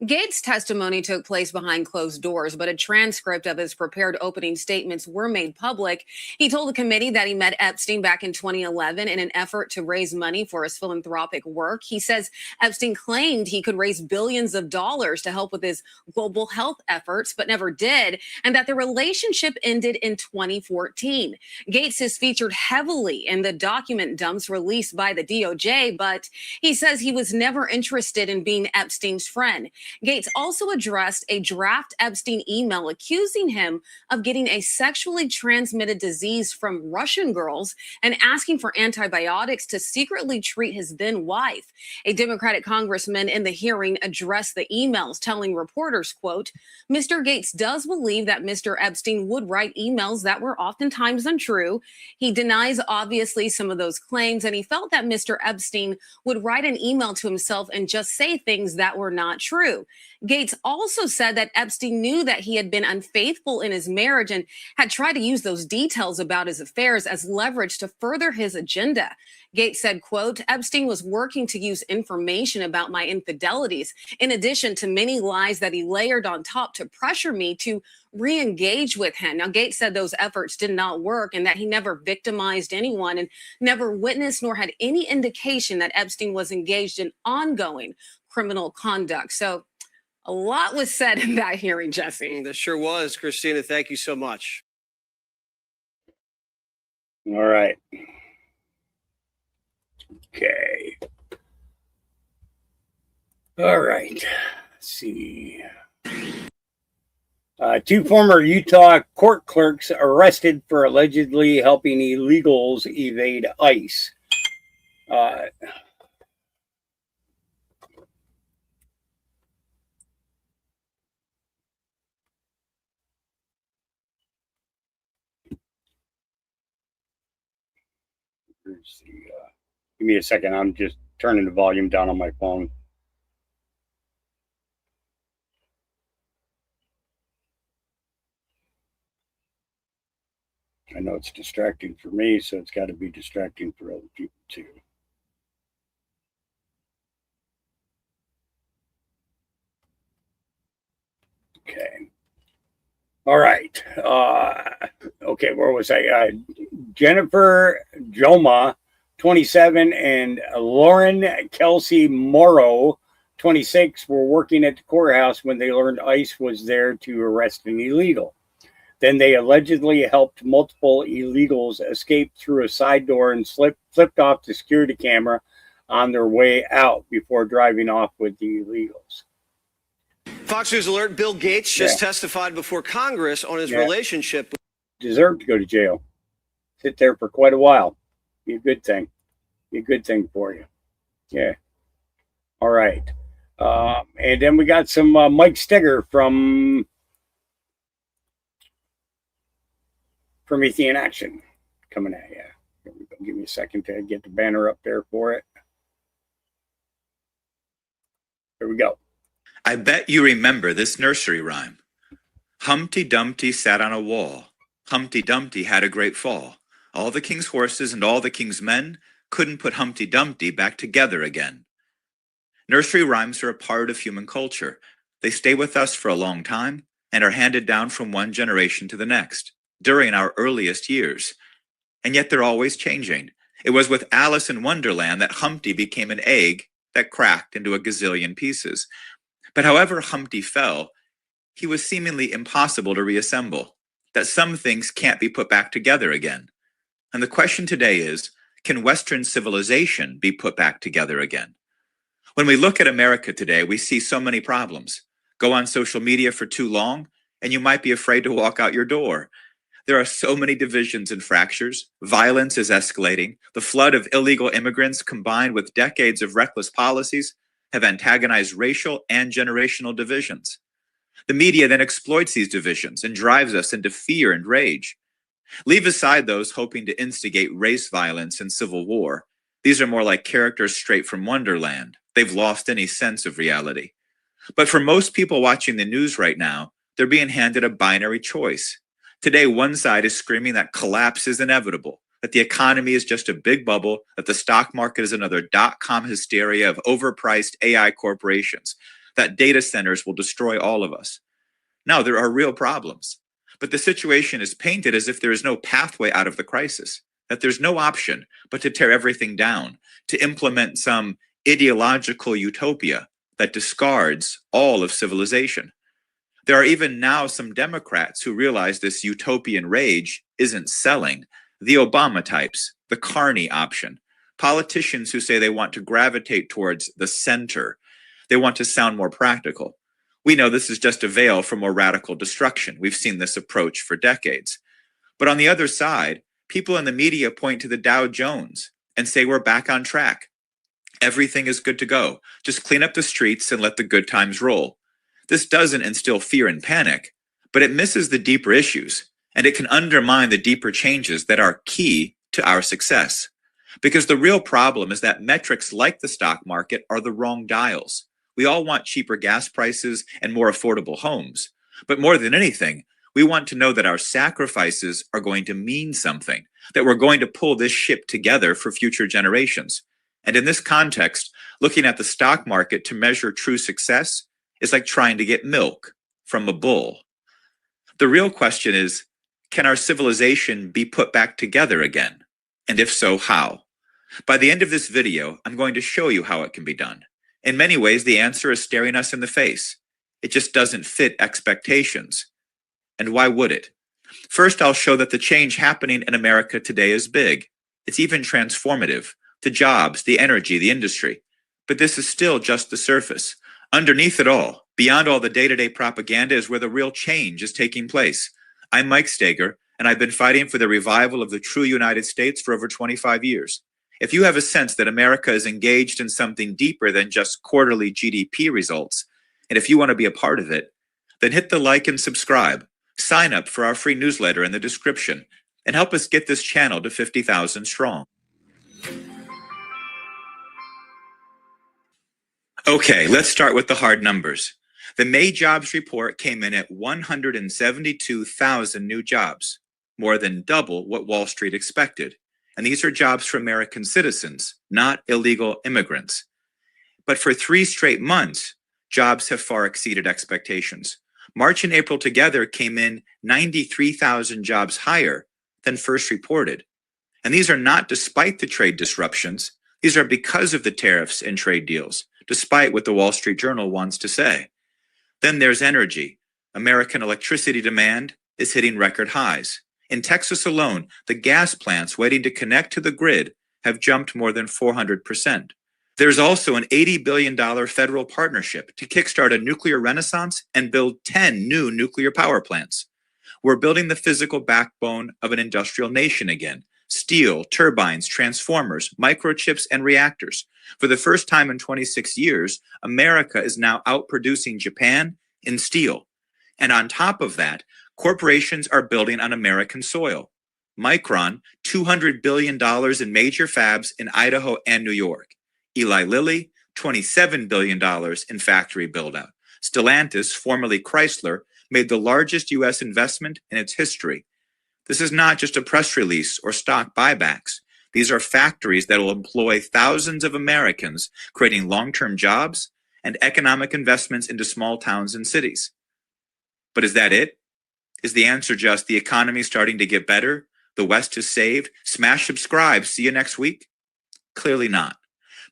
Gates' testimony took place behind closed doors, but a transcript of his prepared opening statements were made public. He told the committee that he met Epstein back in 2011 in an effort to raise money for his philanthropic work. He says Epstein claimed he could raise billions of dollars to help with his global health efforts, but never did, and that the relationship ended in 2014. Gates is featured heavily in the document dumps released by the DOJ, but he says he was never interested in being Epstein's friend. Gates also addressed a draft Epstein email accusing him of getting a sexually transmitted disease from Russian girls and asking for antibiotics to secretly treat his then wife. A Democratic congressman in the hearing addressed the emails, telling reporters, quote, "Mr. Gates does believe that Mr. Epstein would write emails that were oftentimes untrue. He denies, obviously, some of those claims, and he felt that Mr. Epstein would write an email to himself and just say things that were not true." Gates also said that Epstein knew that he had been unfaithful in his marriage and had tried to use those details about his affairs as leverage to further his agenda. Gates said, quote, "Epstein was working to use information about my infidelities, in addition to many lies that he layered on top to pressure me to re-engage with him." Now, Gates said those efforts did not work and that he never victimized anyone and never witnessed nor had any indication that Epstein was engaged in ongoing criminal conduct. So a lot was said in that hearing, Jesse. There sure was. Christina, thank you so much. All right. Okay. All right. Let's see. Two former Utah court clerks arrested for allegedly helping illegals evade ICE. Where's the, give me a second. I'm just turning the volume down on my phone. I know it's distracting for me, so it's got to be distracting for other people too. Okay. All right. Okay, where was I? Jennifer Joma, 27, and Lauren Kelsey Morrow, 26, were working at the courthouse when they learned ICE was there to arrest an illegal. Then they allegedly helped multiple illegals escape through a side door and flipped off the security camera on their way out before driving off with the illegals. Fox News alert, Bill Gates just testified before Congress on his relationship. Deserve to go to jail. Sit there for quite a while. Be a good thing. Be a good thing for you. Yeah. All right. And then we got some Mike Steger from Promethean Action coming at you. Here we go. Give me a second to get the banner up there for it. Here we go. I bet you remember this nursery rhyme. Humpty Dumpty sat on a wall. Humpty Dumpty had a great fall. All the king's horses and all the king's men couldn't put Humpty Dumpty back together again. Nursery rhymes are a part of human culture. They stay with us for a long time and are handed down from one generation to the next during our earliest years. And yet they're always changing. It was with Alice in Wonderland that Humpty became an egg that cracked into a gazillion pieces. But however Humpty fell, he was seemingly impossible to reassemble, that some things can't be put back together again. And the question today is, can Western civilization be put back together again? When we look at America today, we see so many problems. Go on social media for too long, and you might be afraid to walk out your door. There are so many divisions and fractures. Violence is escalating. The flood of illegal immigrants, combined with decades of reckless policies, have antagonized racial and generational divisions. The media then exploits these divisions and drives us into fear and rage. Leave aside those hoping to instigate race violence and civil war. These are more like characters straight from Wonderland. They've lost any sense of reality. But for most people watching the news right now, they're being handed a binary choice. Today, one side is screaming that collapse is inevitable, that the economy is just a big bubble, that the stock market is another dot-com hysteria of overpriced AI corporations, that data centers will destroy all of us. Now, there are real problems, but the situation is painted as if there is no pathway out of the crisis, that there's no option but to tear everything down, to implement some ideological utopia that discards all of civilization. There are even now some Democrats who realize this utopian rage isn't selling. The Obama types, the Carney option, politicians who say they want to gravitate towards the center. They want to sound more practical. We know this is just a veil for more radical destruction. We've seen this approach for decades. But on the other side, people in the media point to the Dow Jones and say we're back on track. Everything is good to go. Just clean up the streets and let the good times roll. This doesn't instill fear and panic, but it misses the deeper issues, and it can undermine the deeper changes that are key to our success. Because the real problem is that metrics like the stock market are the wrong dials. We all want cheaper gas prices and more affordable homes. But more than anything, we want to know that our sacrifices are going to mean something, that we're going to pull this ship together for future generations. And in this context, looking at the stock market to measure true success is like trying to get milk from a bull. The real question is, can our civilization be put back together again? And if so, how? By the end of this video, I'm going to show you how it can be done. In many ways, the answer is staring us in the face. It just doesn't fit expectations. And why would it? First, I'll show that the change happening in America today is big. It's even transformative to jobs, the energy, the industry. But this is still just the surface. Underneath it all, beyond all the day-to-day propaganda, is where the real change is taking place. I'm Mike Steger, and I've been fighting for the revival of the true United States for over 25 years. If you have a sense that America is engaged in something deeper than just quarterly GDP results, and if you want to be a part of it, then hit the like and subscribe. Sign up for our free newsletter in the description, and help us get this channel to 50,000 strong. Okay, let's start with the hard numbers. The May jobs report came in at 172,000 new jobs, more than double what Wall Street expected. And these are jobs for American citizens, not illegal immigrants. But for 3 straight months, jobs have far exceeded expectations. March and April together came in 93,000 jobs higher than first reported. And these are not despite the trade disruptions. These are because of the tariffs and trade deals, despite what the Wall Street Journal wants to say. Then there's energy. American electricity demand is hitting record highs. In Texas alone, the gas plants waiting to connect to the grid have jumped more than 400%. There's also an $80 billion federal partnership to kickstart a nuclear renaissance and build 10 new nuclear power plants. We're building the physical backbone of an industrial nation again. Steel, turbines, transformers, microchips, and reactors. For the first time in 26 years, America is now outproducing Japan in steel. And on top of that, corporations are building on American soil. Micron, $200 billion in major fabs in Idaho and New York. Eli Lilly, $27 billion in factory buildout. Stellantis, formerly Chrysler, made the largest U.S. investment in its history. This is not just a press release or stock buybacks. These are factories that will employ thousands of Americans, creating long-term jobs and economic investments into small towns and cities. But is that it? Is the answer just the economy starting to get better? The West is saved? Smash subscribe. See you next week? Clearly not.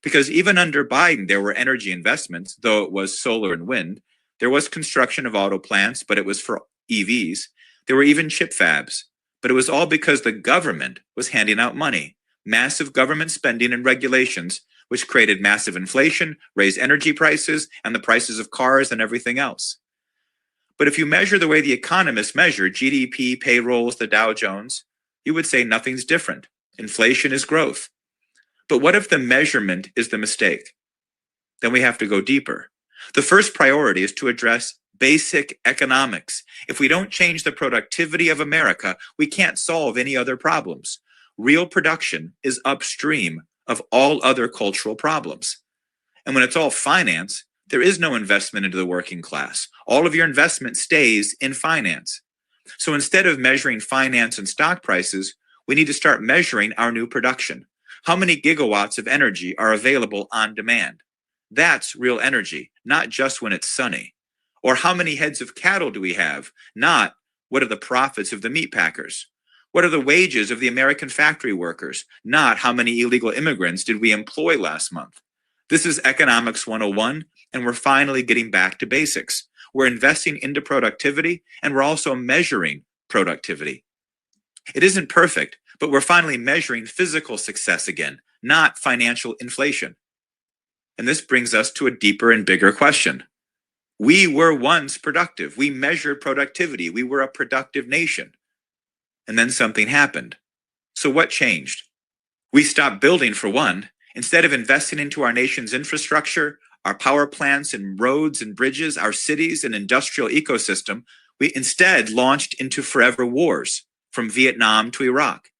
Because even under Biden, there were energy investments, though it was solar and wind. There was construction of auto plants, but it was for EVs. There were even chip fabs. But it was all because the government was handing out money. Massive government spending and regulations, which created massive inflation, raised energy prices, and the prices of cars and everything else. But if you measure the way the economists measure GDP, payrolls, the Dow Jones, you would say nothing's different. Inflation is growth. But what if the measurement is the mistake? Then we have to go deeper. The first priority is to address basic economics. If we don't change the productivity of America, we can't solve any other problems. Real production is upstream of all other cultural problems. And when it's all finance, there is no investment into the working class. All of your investment stays in finance. So instead of measuring finance and stock prices, we need to start measuring our new production. How many gigawatts of energy are available on demand? That's real energy, not just when it's sunny. Or how many heads of cattle do we have? Not what are the profits of the meat packers? What are the wages of the American factory workers? Not how many illegal immigrants did we employ last month? This is Economics 101, and we're finally getting back to basics. We're investing into productivity, and we're also measuring productivity. It isn't perfect, but we're finally measuring physical success again, not financial inflation. And this brings us to a deeper and bigger question. We were once productive. We measured productivity. We were a productive nation. And then something happened. So what changed? We stopped building, for one. Instead of investing into our nation's infrastructure, our power plants and roads and bridges, our cities and industrial ecosystem, we instead launched into forever wars, from Vietnam to Iraq.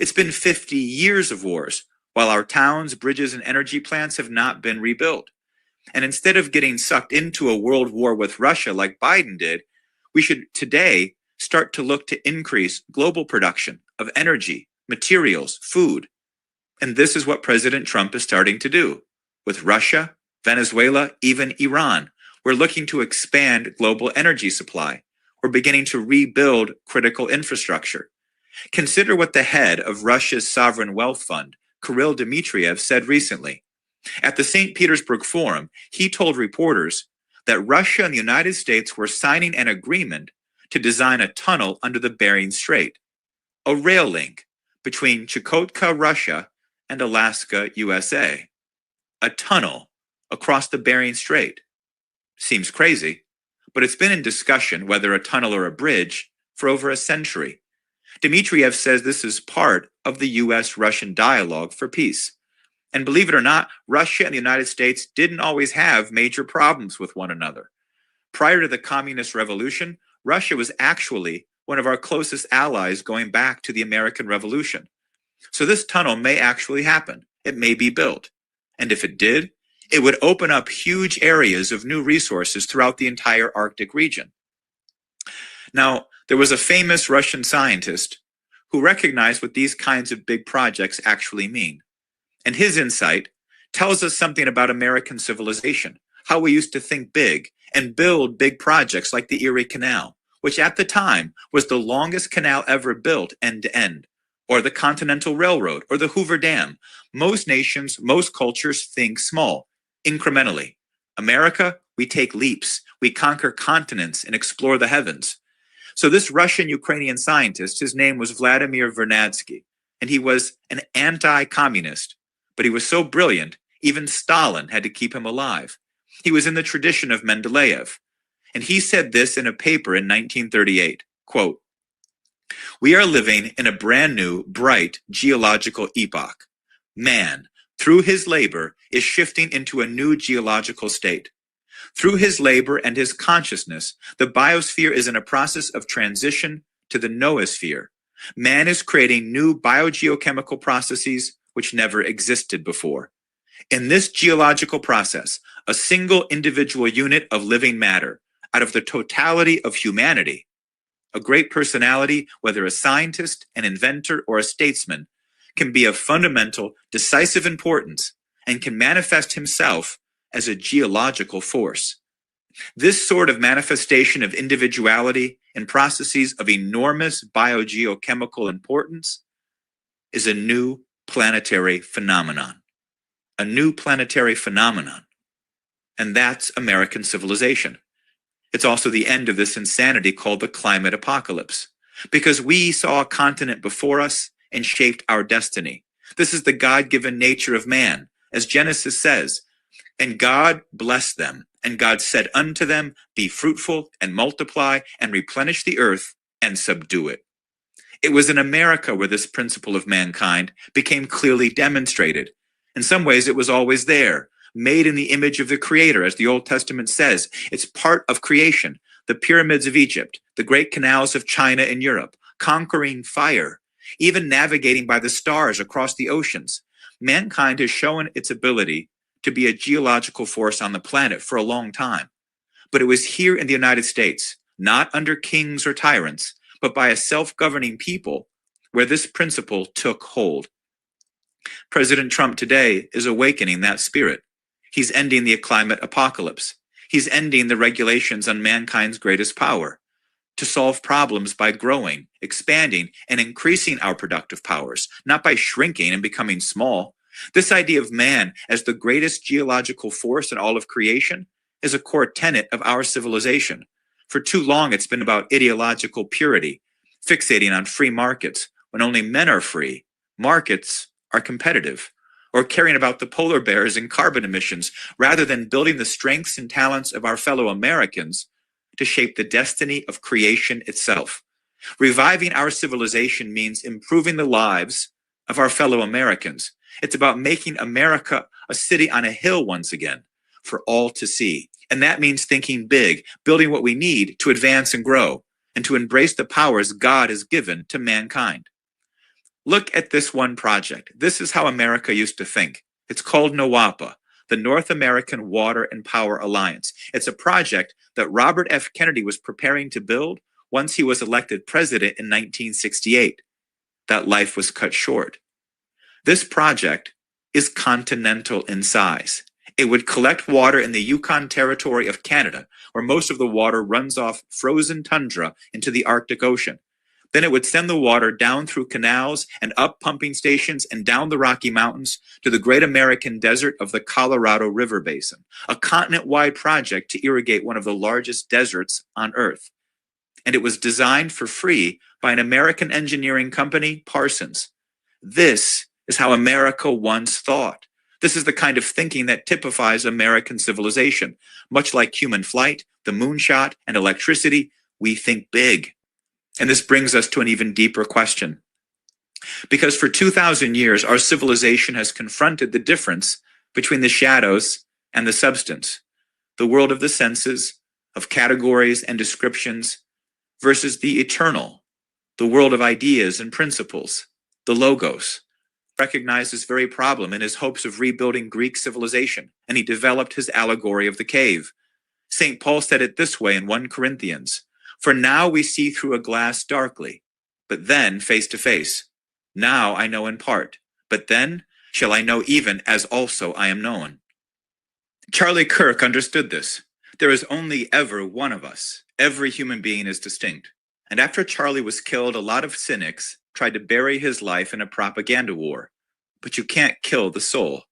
It's been 50 years of wars, while our towns, bridges, and energy plants have not been rebuilt. And instead of getting sucked into a world war with Russia like Biden did, we should today start to look to increase global production of energy, materials, food. And this is what President Trump is starting to do. With Russia, Venezuela, even Iran, we're looking to expand global energy supply. We're beginning to rebuild critical infrastructure. Consider what the head of Russia's sovereign wealth fund, Kirill Dmitriev, said recently. At the St. Petersburg Forum, he told reporters that Russia and the United States were signing an agreement to design a tunnel under the Bering Strait, a rail link between Chukotka, Russia, and Alaska, USA. A tunnel across the Bering Strait. Seems crazy, but it's been in discussion whether a tunnel or a bridge for over a century. Dmitriev says this is part of the U.S.-Russian dialogue for peace. And believe it or not, Russia and the United States didn't always have major problems with one another. Prior to the Communist Revolution, Russia was actually one of our closest allies going back to the American Revolution. So this tunnel may actually happen. It may be built. And if it did, It would open up huge areas of new resources throughout the entire Arctic region. Now, there was a famous Russian scientist who recognized what these kinds of big projects actually mean. And his insight tells us something about American civilization, how we used to think big and build big projects like the Erie Canal, which at the time was the longest canal ever built end to end, or the Continental Railroad, or the Hoover Dam. Most nations, most cultures think small, incrementally. America, we take leaps. We conquer continents and explore the heavens. So this Russian-Ukrainian scientist, his name was Vladimir Vernadsky, and he was an anti-communist, but he was so brilliant, even Stalin had to keep him alive. He was in the tradition of Mendeleev, and he said this in a paper in 1938, quote, "We are living in a brand new, bright geological epoch. Man, through his labor, is shifting into a new geological state. Through his labor and his consciousness, the biosphere is in a process of transition to the noosphere. Man is creating new biogeochemical processes which never existed before. In this geological process, a single individual unit of living matter, out of the totality of humanity, a great personality, whether a scientist, an inventor, or a statesman, can be of fundamental, decisive importance and can manifest himself as a geological force. This sort of manifestation of individuality in processes of enormous biogeochemical importance is a new planetary phenomenon. A new planetary phenomenon. And that's American civilization. It's also the end of this insanity called the climate apocalypse, because we saw a continent before us and shaped our destiny. This is the God-given nature of man. As Genesis says, "And God blessed them, and God said unto them, Be fruitful and multiply and replenish the earth and subdue it." It was in America where this principle of mankind became clearly demonstrated. In some ways, it was always there, made in the image of the Creator, as the Old Testament says. It's part of creation. The pyramids of Egypt, the great canals of China and Europe, conquering fire, even navigating by the stars across the oceans. Mankind has shown its ability to be a geological force on the planet for a long time. But it was here in the United States, not under kings or tyrants, but by a self-governing people, where this principle took hold. President Trump today is awakening that spirit. He's ending the climate apocalypse. He's ending the regulations on mankind's greatest power to solve problems by growing, expanding, and increasing our productive powers, not by shrinking and becoming small. This idea of man as the greatest geological force in all of creation is a core tenet of our civilization. For too long, it's been about ideological purity, fixating on free markets when only men are free. Markets are competitive, or caring about the polar bears and carbon emissions rather than building the strengths and talents of our fellow Americans to shape the destiny of creation itself. Reviving our civilization means improving the lives of our fellow Americans. It's about making America a city on a hill once again for all to see. And that means thinking big, building what we need to advance and grow, and to embrace the powers God has given to mankind. Look at this one project. This is how America used to think. It's called NOAPA, the North American Water and Power Alliance. It's a project that Robert F. Kennedy was preparing to build once he was elected president in 1968. That life was cut short. This project is continental in size. It would collect water in the Yukon Territory of Canada, where most of the water runs off frozen tundra into the Arctic Ocean. Then it would send the water down through canals and up pumping stations and down the Rocky Mountains to the Great American Desert of the Colorado River Basin, a continent-wide project to irrigate one of the largest deserts on Earth. And it was designed for free by an American engineering company, Parsons. This is how America once thought. This is the kind of thinking that typifies American civilization. Much like human flight, the moonshot, and electricity, we think big. And this brings us to an even deeper question. Because for 2,000 years, our civilization has confronted the difference between the shadows and the substance, the world of the senses, of categories and descriptions, versus the eternal, the world of ideas and principles, the logos. recognized this very problem in his hopes of rebuilding Greek civilization, and he developed his allegory of the cave. St. Paul said it this way in 1 Corinthians, "For now we see through a glass darkly, but then face to face. Now I know in part, but then shall I know even as also I am known." Charlie Kirk understood this. There is only ever one of us. Every human being is distinct. And after Charlie was killed, a lot of cynics tried to bury his life in a propaganda war. But you can't kill the soul.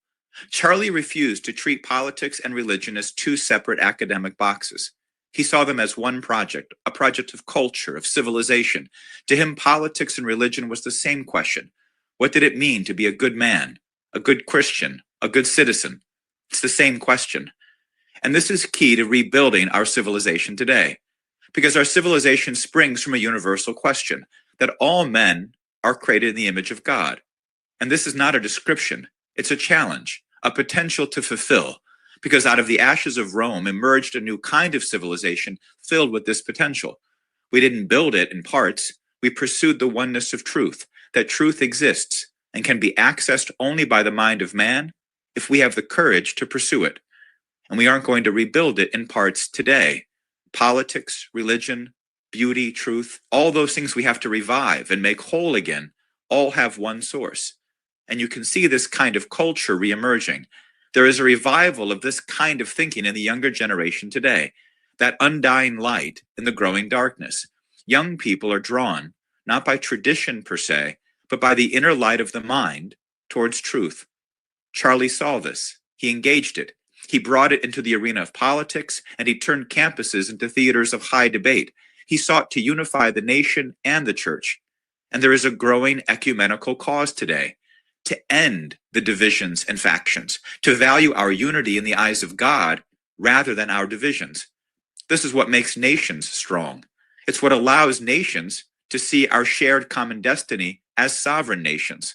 Charlie refused to treat politics and religion as two separate academic boxes. He saw them as one project, a project of culture, of civilization. To him, politics and religion was the same question. What did it mean to be a good man, a good Christian, a good citizen? It's the same question. And this is key to rebuilding our civilization today, because our civilization springs from a universal question, that all men are created in the image of God. And this is not a description, it's a challenge, a potential to fulfill, because out of the ashes of Rome emerged a new kind of civilization filled with this potential. We didn't build it in parts, we pursued the oneness of truth, that truth exists and can be accessed only by the mind of man if we have the courage to pursue it. And we aren't going to rebuild it in parts today. Politics, religion, beauty, truth, all those things we have to revive and make whole again, all have one source. And you can see this kind of culture reemerging. There is a revival of this kind of thinking in the younger generation today, that undying light in the growing darkness. Young people are drawn, not by tradition per se, but by the inner light of the mind towards truth. Charlie saw this. He engaged it. He brought it into the arena of politics, and he turned campuses into theaters of high debate. He sought to unify the nation and the church. And there is a growing ecumenical cause today to end the divisions and factions, to value our unity in the eyes of God rather than our divisions. This is what makes nations strong. It's what allows nations to see our shared common destiny as sovereign nations.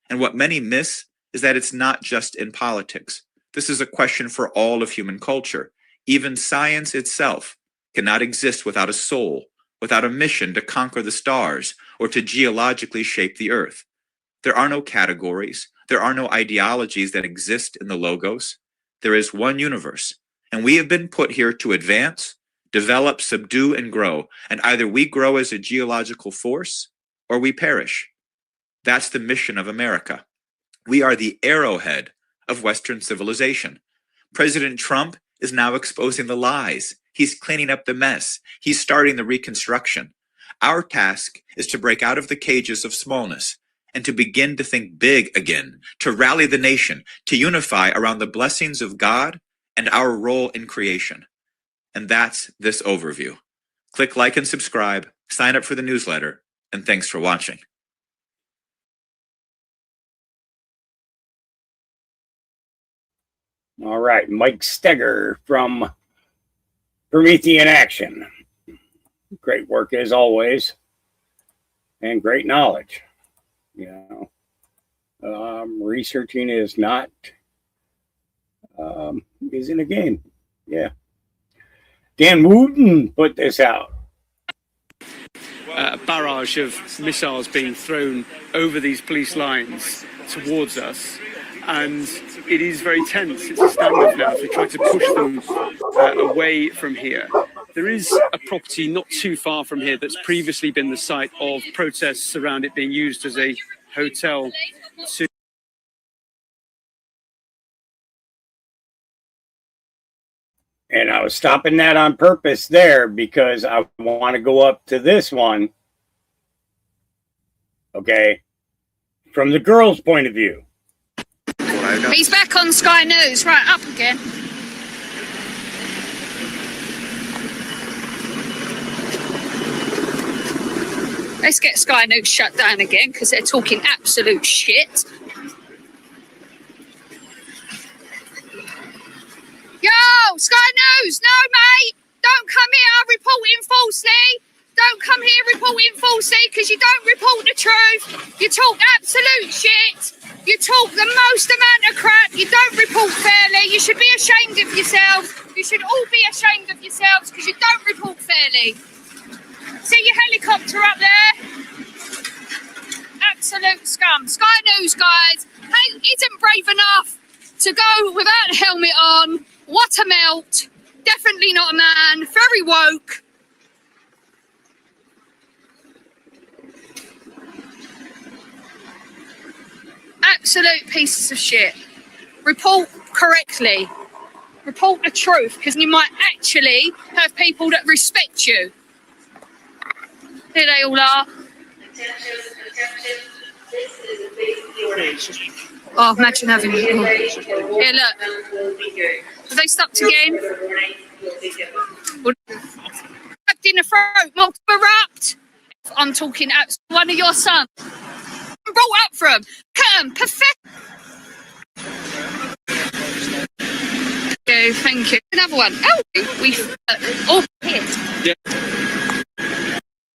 And what many miss is that it's not just in politics. This is a question for all of human culture. Even science itself cannot exist without a soul, without a mission to conquer the stars or to geologically shape the earth. There are no categories. There are no ideologies that exist in the Logos. There is one universe, and we have been put here to advance, develop, subdue, and grow. And either we grow as a geological force or we perish. That's the mission of America. We are the arrowhead of Western civilization. President Trump is now exposing the lies. He's cleaning up the mess. He's starting the reconstruction. Our task is to break out of the cages of smallness and to begin to think big again, to rally the nation, to unify around the blessings of God and our role in creation. And that's this overview. Click like and subscribe, sign up for the newsletter, and thanks for watching. All right, Mike Steger from Promethean Action. Great work as always, and great knowledge. You know, researching is not isn't a game. Yeah. Dan Wooten put this out. A barrage of missiles being thrown over these police lines towards us, and it is very tense. It's a standoff now as we try to push them away from here. There is a property not too far from here that's previously been the site of protests around it being used as a hotel. And I was stopping that on purpose there because I want to go up to this one. Okay. From the girls' point of view. He's back on Sky News. Right, up again. Let's get Sky News shut down again because they're talking absolute shit. Yo, Sky News, no, mate. Don't come here reporting falsely. Don't come here reporting falsely because you don't report the truth. You talk absolute shit. You talk the most amount of crap. You don't report fairly. You should be ashamed of yourself. You should all be ashamed of yourselves because you don't report fairly. See your helicopter up there? absolute scum. Sky News, guys, isn't brave enough to go without a helmet on. What a melt. Definitely not a man. Very woke. Absolute pieces of shit. Report correctly. Report the truth, because you might actually have people that respect you. Here they all are. Oh, imagine having... Oh. Here, look. Have they stopped again? Stabbed in the throat, multiple erupt. I'm talking at one of your sons. Brought up from. Pathetic. Thank you. Another one. Oh, we all hit. Yeah.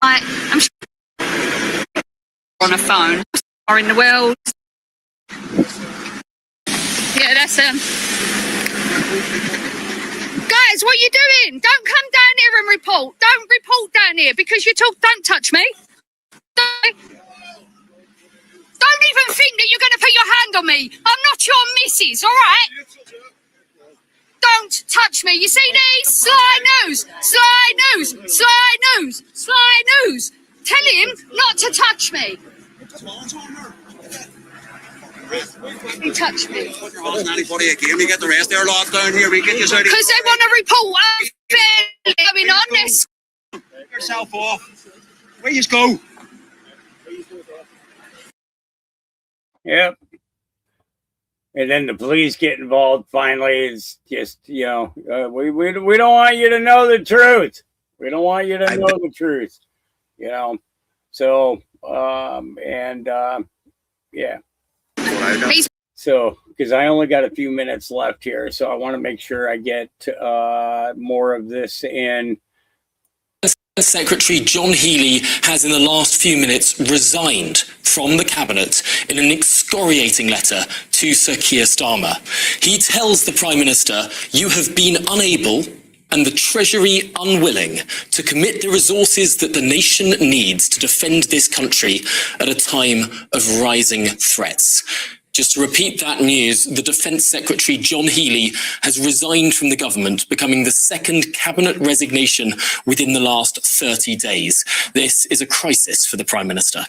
I'm on a phone. Or in the world. Yeah, that's Guys, what are you doing? Don't come down here and report. Don't report down here because don't touch me. Don't even think that you're going to put your hand on me. I'm not your missus, all right? Don't touch me. You see these? Sly News. Sly News. Sly News. Sly News. Tell him not to touch me. He touched me. Put your hands on anybody again. We get the rest of our lads down here. We get you out. Because they want to report going on this. Get yourself off. Where you go? Yep. And then the police get involved. Finally, it's just, we don't want you to know the truth. We don't want you to know the truth. So, yeah. So, because I only got a few minutes left here, so I want to make sure I get more of this in. Secretary John Healey has in the last few minutes resigned from the cabinet in an excoriating letter to Sir Keir Starmer. He tells the Prime Minister, "You have been unable and the Treasury unwilling to commit the resources that the nation needs to defend this country at a time of rising threats." Just to repeat that news, the Defence Secretary John Healey has resigned from the government, becoming the second cabinet resignation within the last 30 days. This is a crisis for the Prime Minister.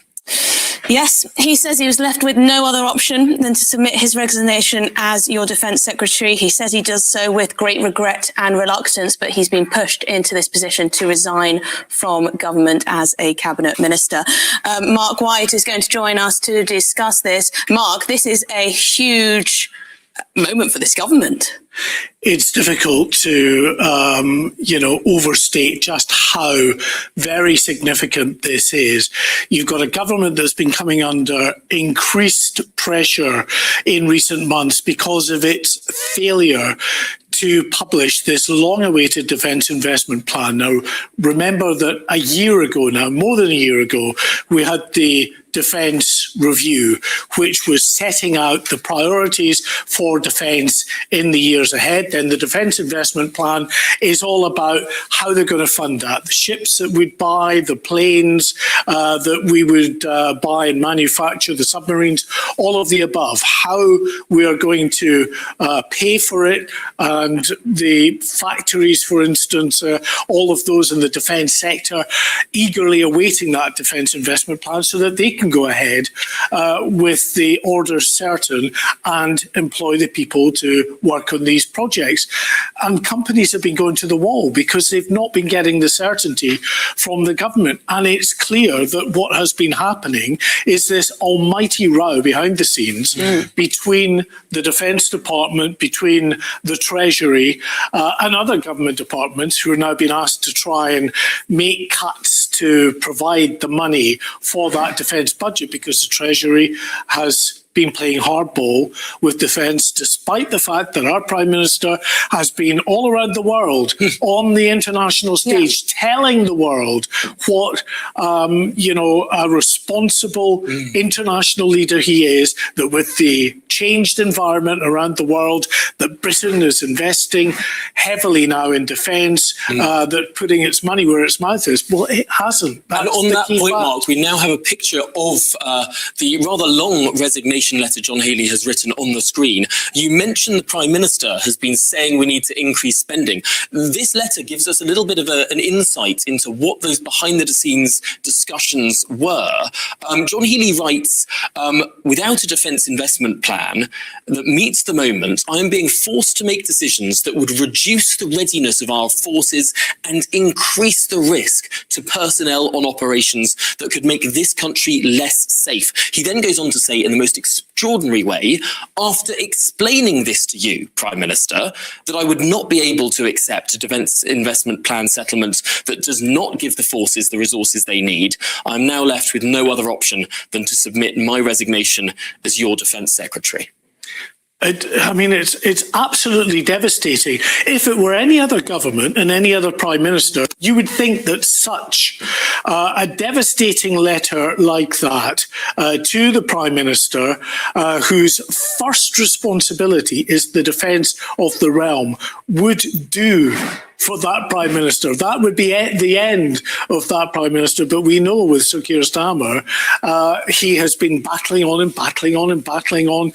Yes, he says he was left with no other option than to submit his resignation as your Defence Secretary. He says he does so with great regret and reluctance, but he's been pushed into this position to resign from government as a cabinet minister. Mark White is going to join us to discuss this. Mark, this is a huge moment for this government. It's difficult to, overstate just how very significant this is. You've got a government that's been coming under increased pressure in recent months because of its failure to publish this long-awaited defence investment plan. Now, remember that a year ago now, more than a year ago, we had the defence review, which was setting out the priorities for defence in the years ahead. Then the defence investment plan is all about how they're going to fund that. The ships that we'd buy, the planes that we would buy and manufacture, the submarines, all of the above, how we are going to pay for it, and the factories, for instance, all of those in the defence sector eagerly awaiting that defence investment plan so that they can go ahead with the orders certain and employ the people to work on these projects. And companies have been going to the wall because they've not been getting the certainty from the government. And it's clear that what has been happening is this almighty row behind the scenes between the Defence Department, between the Treasury and other government departments who are now being asked to try and make cuts to provide the money for that defence budget because the Treasury has been playing hardball with defence, despite the fact that our Prime Minister has been all around the world on the international stage, telling the world what, a responsible international leader he is, that with the changed environment around the world, that Britain is investing heavily now in defence, that putting its money where its mouth is. Well, it hasn't. And on that point, Mark, we now have a picture of the rather long resignation letter John Healey has written on the screen. You mentioned the Prime Minister has been saying we need to increase spending. This letter gives us a little bit of an insight into what those behind-the-scenes discussions were. John Healey writes, without a defence investment plan that meets the moment, I am being forced to make decisions that would reduce the readiness of our forces and increase the risk to personnel on operations that could make this country less safe. He then goes on to say, in the most extraordinary way, after explaining this to you, Prime Minister, that I would not be able to accept a defence investment plan settlement that does not give the forces the resources they need, I'm now left with no other option than to submit my resignation as your Defence Secretary. It's absolutely devastating. If it were any other government and any other Prime Minister, you would think that such a devastating letter like that to the Prime Minister, whose first responsibility is the defence of the realm, would do for that Prime Minister. That would be the end of that Prime Minister. But we know with Sir Keir Starmer, he has been battling on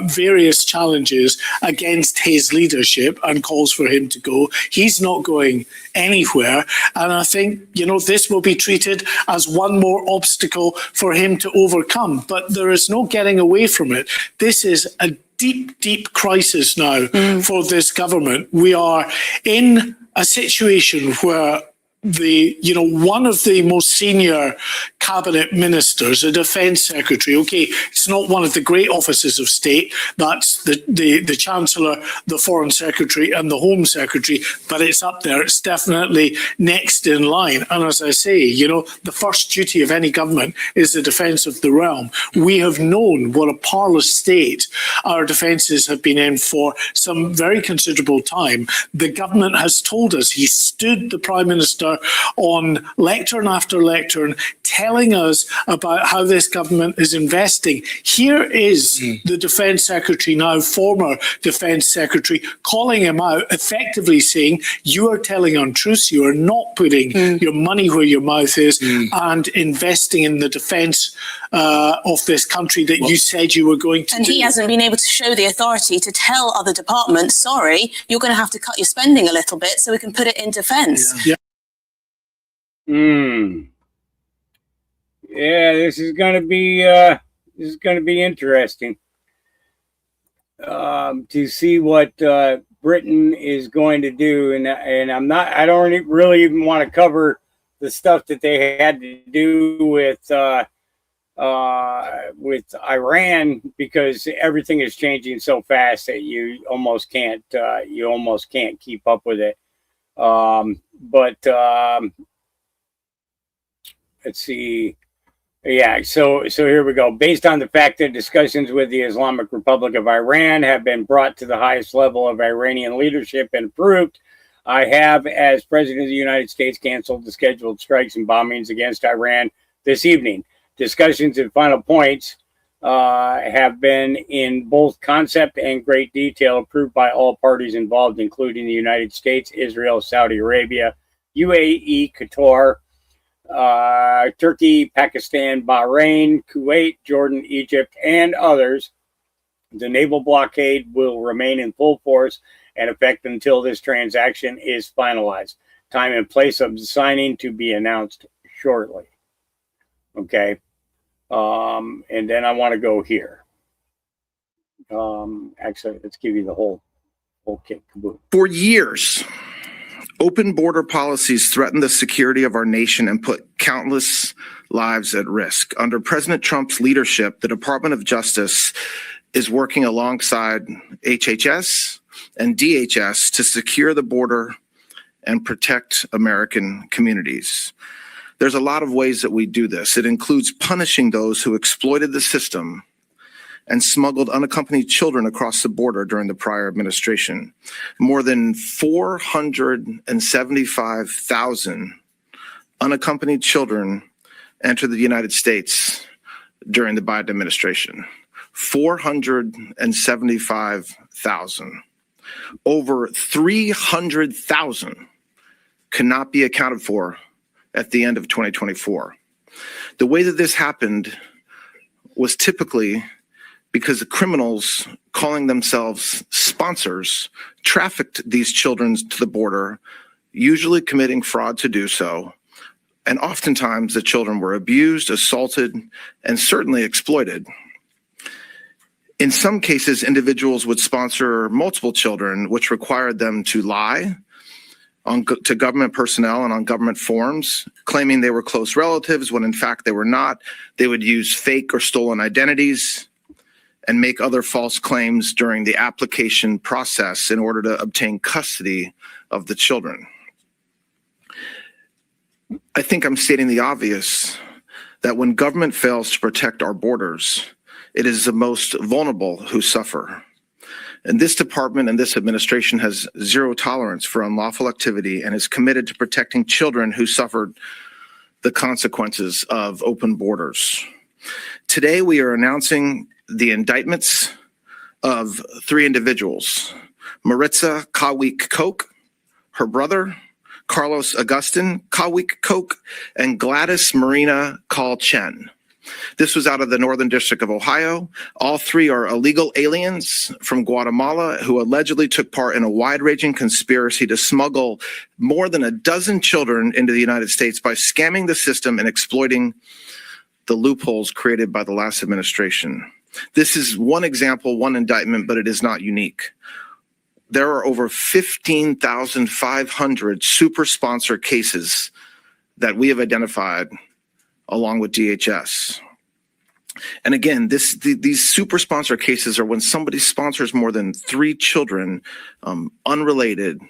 various challenges against his leadership and calls for him to go. He's not going anywhere. And I think, this will be treated as one more obstacle for him to overcome. But there is no getting away from it. This is a deep crisis now for this government. We are in a situation where one of the most senior cabinet ministers, a defence secretary, it's not one of the great offices of state, that's the Chancellor, the Foreign Secretary and the Home Secretary, but it's up there, it's definitely next in line. And as I say, the first duty of any government is the defence of the realm. We have known what a parlous state our defences have been in for some very considerable time. The government has told us, he stood the Prime Minister on lectern after lectern, telling us about how this government is investing. Here is the Defence Secretary, now former Defence Secretary, calling him out, effectively saying, you are telling untruths, you are not putting your money where your mouth is and investing in the defence of this country that you said you were going to do. And he hasn't been able to show the authority to tell other departments, sorry, you're going to have to cut your spending a little bit so we can put it in defence. Yeah. Yeah, this is going to be interesting to see what Britain is going to do, and I don't really even want to cover the stuff that they had to do with Iran, because everything is changing so fast that you almost can't keep up with it. Let's see. Yeah, so here we go. Based on the fact that discussions with the Islamic Republic of Iran have been brought to the highest level of Iranian leadership and approved, I have, as President of the United States, canceled the scheduled strikes and bombings against Iran this evening. Discussions and final points have been in both concept and great detail approved by all parties involved, including the United States, Israel, Saudi Arabia, UAE, Qatar, Turkey, Pakistan, Bahrain, Kuwait, Jordan, Egypt, and others. The naval blockade will remain in full force and effect until this transaction is finalized. Time and place of signing to be announced shortly. Okay. And then I want to go here. Actually, let's give you the whole kit caboodle. For years, open border policies threaten the security of our nation and put countless lives at risk. Under President Trump's leadership, the Department of Justice is working alongside HHS and DHS to secure the border and protect American communities. There's a lot of ways that we do this. It includes punishing those who exploited the system and smuggled unaccompanied children across the border during the prior administration. More than 475,000 unaccompanied children entered the United States during the Biden administration. 475,000. Over 300,000 cannot be accounted for at the end of 2024. The way that this happened was typically because the criminals calling themselves sponsors trafficked these children to the border, usually committing fraud to do so. And oftentimes the children were abused, assaulted, and certainly exploited. In some cases, individuals would sponsor multiple children, which required them to lie to government personnel and on government forms, claiming they were close relatives when in fact they were not. They would use fake or stolen identities and make other false claims during the application process in order to obtain custody of the children. I think I'm stating the obvious that when government fails to protect our borders, it is the most vulnerable who suffer. And this department and this administration has zero tolerance for unlawful activity and is committed to protecting children who suffered the consequences of open borders. Today, we are announcing the indictments of 3 individuals: Maritza Kawik Koch, her brother, Carlos Agustin Kawik Koch, and Gladys Marina Call Chen. This was out of the Northern District of Ohio. All 3 are illegal aliens from Guatemala who allegedly took part in a wide-ranging conspiracy to smuggle more than a dozen children into the United States by scamming the system and exploiting the loopholes created by the last administration. This is one example, one indictment, but it is not unique. There are over 15,500 super sponsor cases that we have identified along with DHS. And again, these super sponsor cases are when somebody sponsors more than 3 children, unrelated,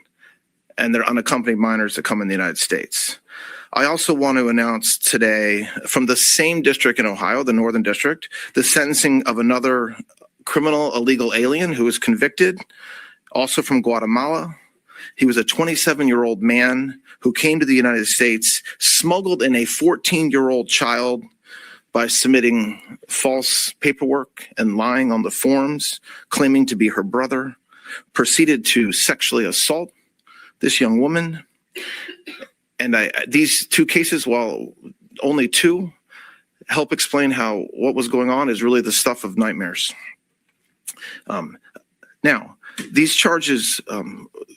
and they're unaccompanied minors that come in the United States. I also want to announce today from the same district in Ohio, the Northern District, the sentencing of another criminal illegal alien who was convicted, also from Guatemala. He was a 27-year-old man who came to the United States, smuggled in a 14-year-old child by submitting false paperwork and lying on the forms, claiming to be her brother, proceeded to sexually assault this young woman. And these 2 cases, while only 2, help explain how what was going on is really the stuff of nightmares. Now, these charges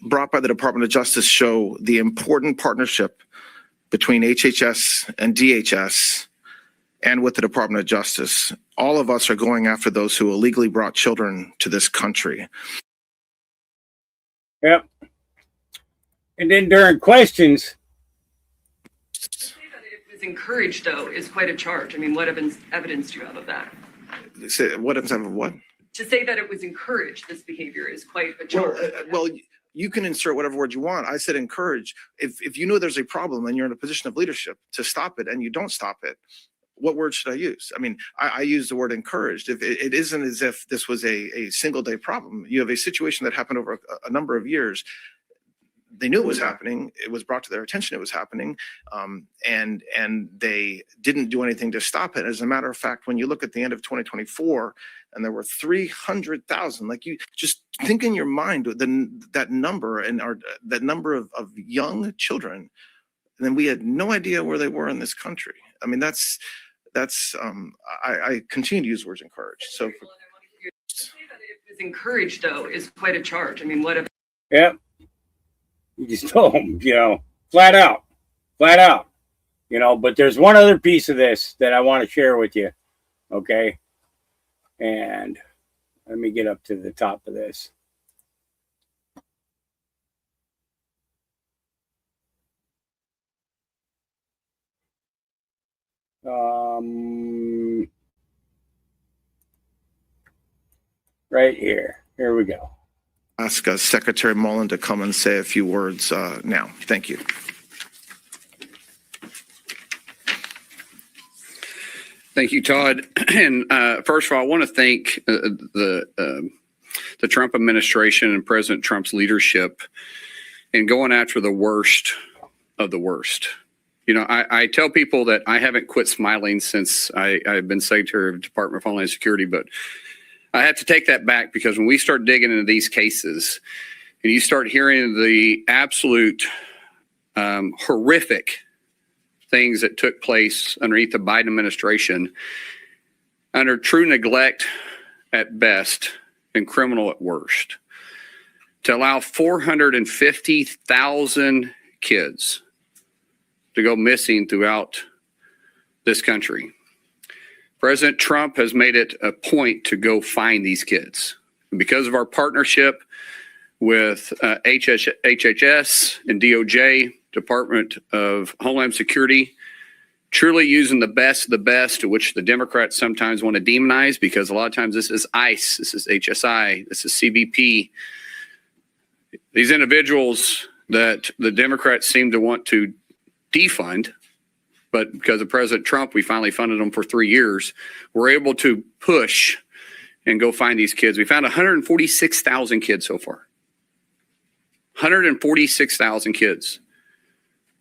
brought by the Department of Justice show the important partnership between HHS and DHS and with the Department of Justice. All of us are going after those who illegally brought children to this country. Yep. And then during questions, It was encouraged, though, is quite a charge. I mean, what evidence do you have of that? What evidence of what? To say that it was encouraged, this behavior is quite a charge. Well, you can insert whatever word you want. I said encourage. If you know there's a problem and you're in a position of leadership to stop it and you don't stop it, what word should I use? I mean, I use the word encouraged. If it isn't as if this was a single day problem. You have a situation that happened over a number of years. They knew it was happening. It was brought to their attention it was happening, and they didn't do anything to stop it. As a matter of fact, when you look at the end of 2024, and there were 300,000, like you just think in your mind that number and that number of young children, and then we had no idea where they were in this country. I mean, that's I continue to use words encouraged. So To say that it was encouraged, though, is quite a charge. I mean, what? Yep. You just told them, flat out, but there's one other piece of this that I want to share with you. Okay. And let me get up to the top of this. Right here. Here we go. Ask Secretary Mullen to come and say a few words now. Thank you. Thank you, Todd. And first of all, I want to thank the Trump administration and President Trump's leadership in going after the worst of the worst. You know, I tell people that I haven't quit smiling since I've been Secretary of the Department of Homeland Security, but I have to take that back because when we start digging into these cases and you start hearing the absolute horrific things that took place underneath the Biden administration, under true neglect at best and criminal at worst, to allow 450,000 kids to go missing throughout this country. President Trump has made it a point to go find these kids. And because of our partnership with HHS and DOJ, Department of Homeland Security, truly using the best of the best, which the Democrats sometimes want to demonize because a lot of times this is ICE, this is HSI, this is CBP. These individuals that the Democrats seem to want to defund, but because of President Trump, we finally funded them for 3 years. We're able to push and go find these kids. We found 146,000 kids so far. 146,000 kids.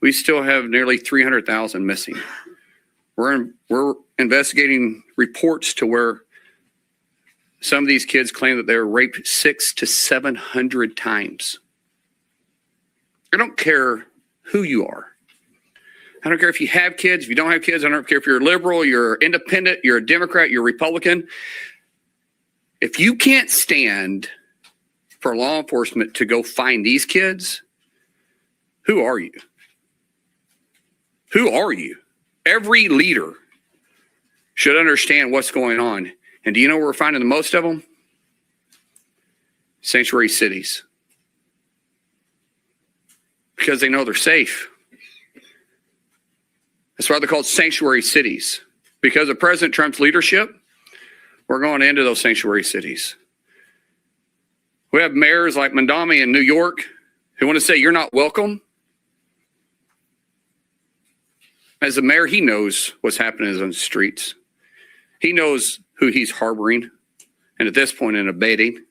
We still have nearly 300,000 missing. We're investigating reports to where some of these kids claim that they were raped 600 to 700 times. I don't care who you are. I don't care if you have kids, if you don't have kids. I don't care if you're a liberal, you're independent, you're a Democrat, you're a Republican. If you can't stand for law enforcement to go find these kids, who are you? Who are you? Every leader should understand what's going on. And do you know where we're finding the most of them? Sanctuary cities. Because they know they're safe. That's why they're called sanctuary cities. Because of President Trump's leadership, we're going into those sanctuary cities. We have mayors like Mandami in New York who want to say you're not welcome. As a mayor, he knows what's happening on the streets. He knows who he's harboring, and at this point in abating.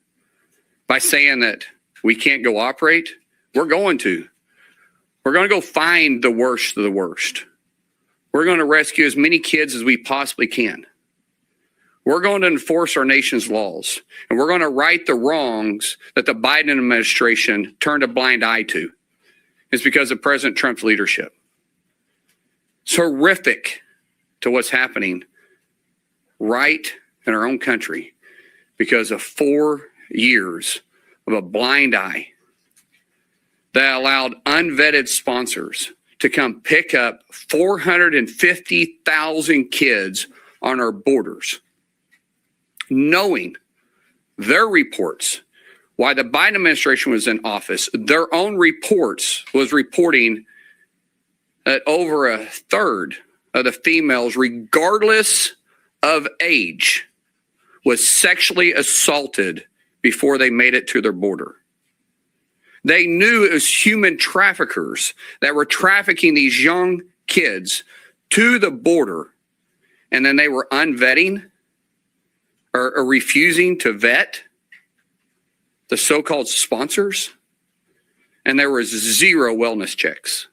By saying that we can't go operate, we're going to. We're going to go find the worst of the worst. We're going to rescue as many kids as we possibly can. We're going to enforce our nation's laws, and we're going to right the wrongs that the Biden administration turned a blind eye to. It's because of President Trump's leadership. It's horrific to what's happening right in our own country because of 4 years of a blind eye that allowed unvetted sponsors to come pick up 450,000 kids on our borders, knowing their reports, while the Biden administration was in office, their own reports was reporting that over a third of the females, regardless of age, was sexually assaulted before they made it to their border. They knew it was human traffickers that were trafficking these young kids to the border, and then they were unvetting or refusing to vet the so-called sponsors, and there was zero wellness checks.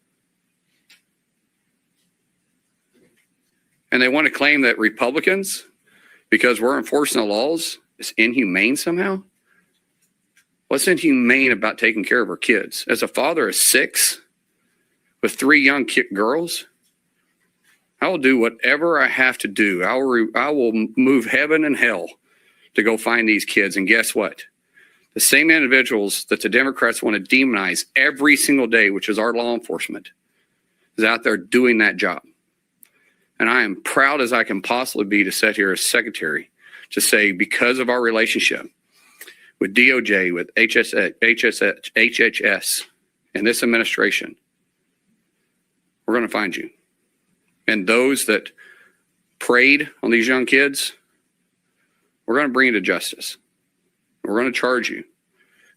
And they want to claim that Republicans, because we're enforcing the laws, is inhumane somehow? What's inhumane about taking care of our kids? As a father of 6 with 3 young girls, I will do whatever I have to do. I will move heaven and hell to go find these kids. And guess what? The same individuals that the Democrats want to demonize every single day, which is our law enforcement, is out there doing that job. And I am proud as I can possibly be to sit here as secretary to say, because of our relationship with DOJ, with HHS, and this administration, we're going to find you. And those that preyed on these young kids, we're going to bring you to justice. We're going to charge you.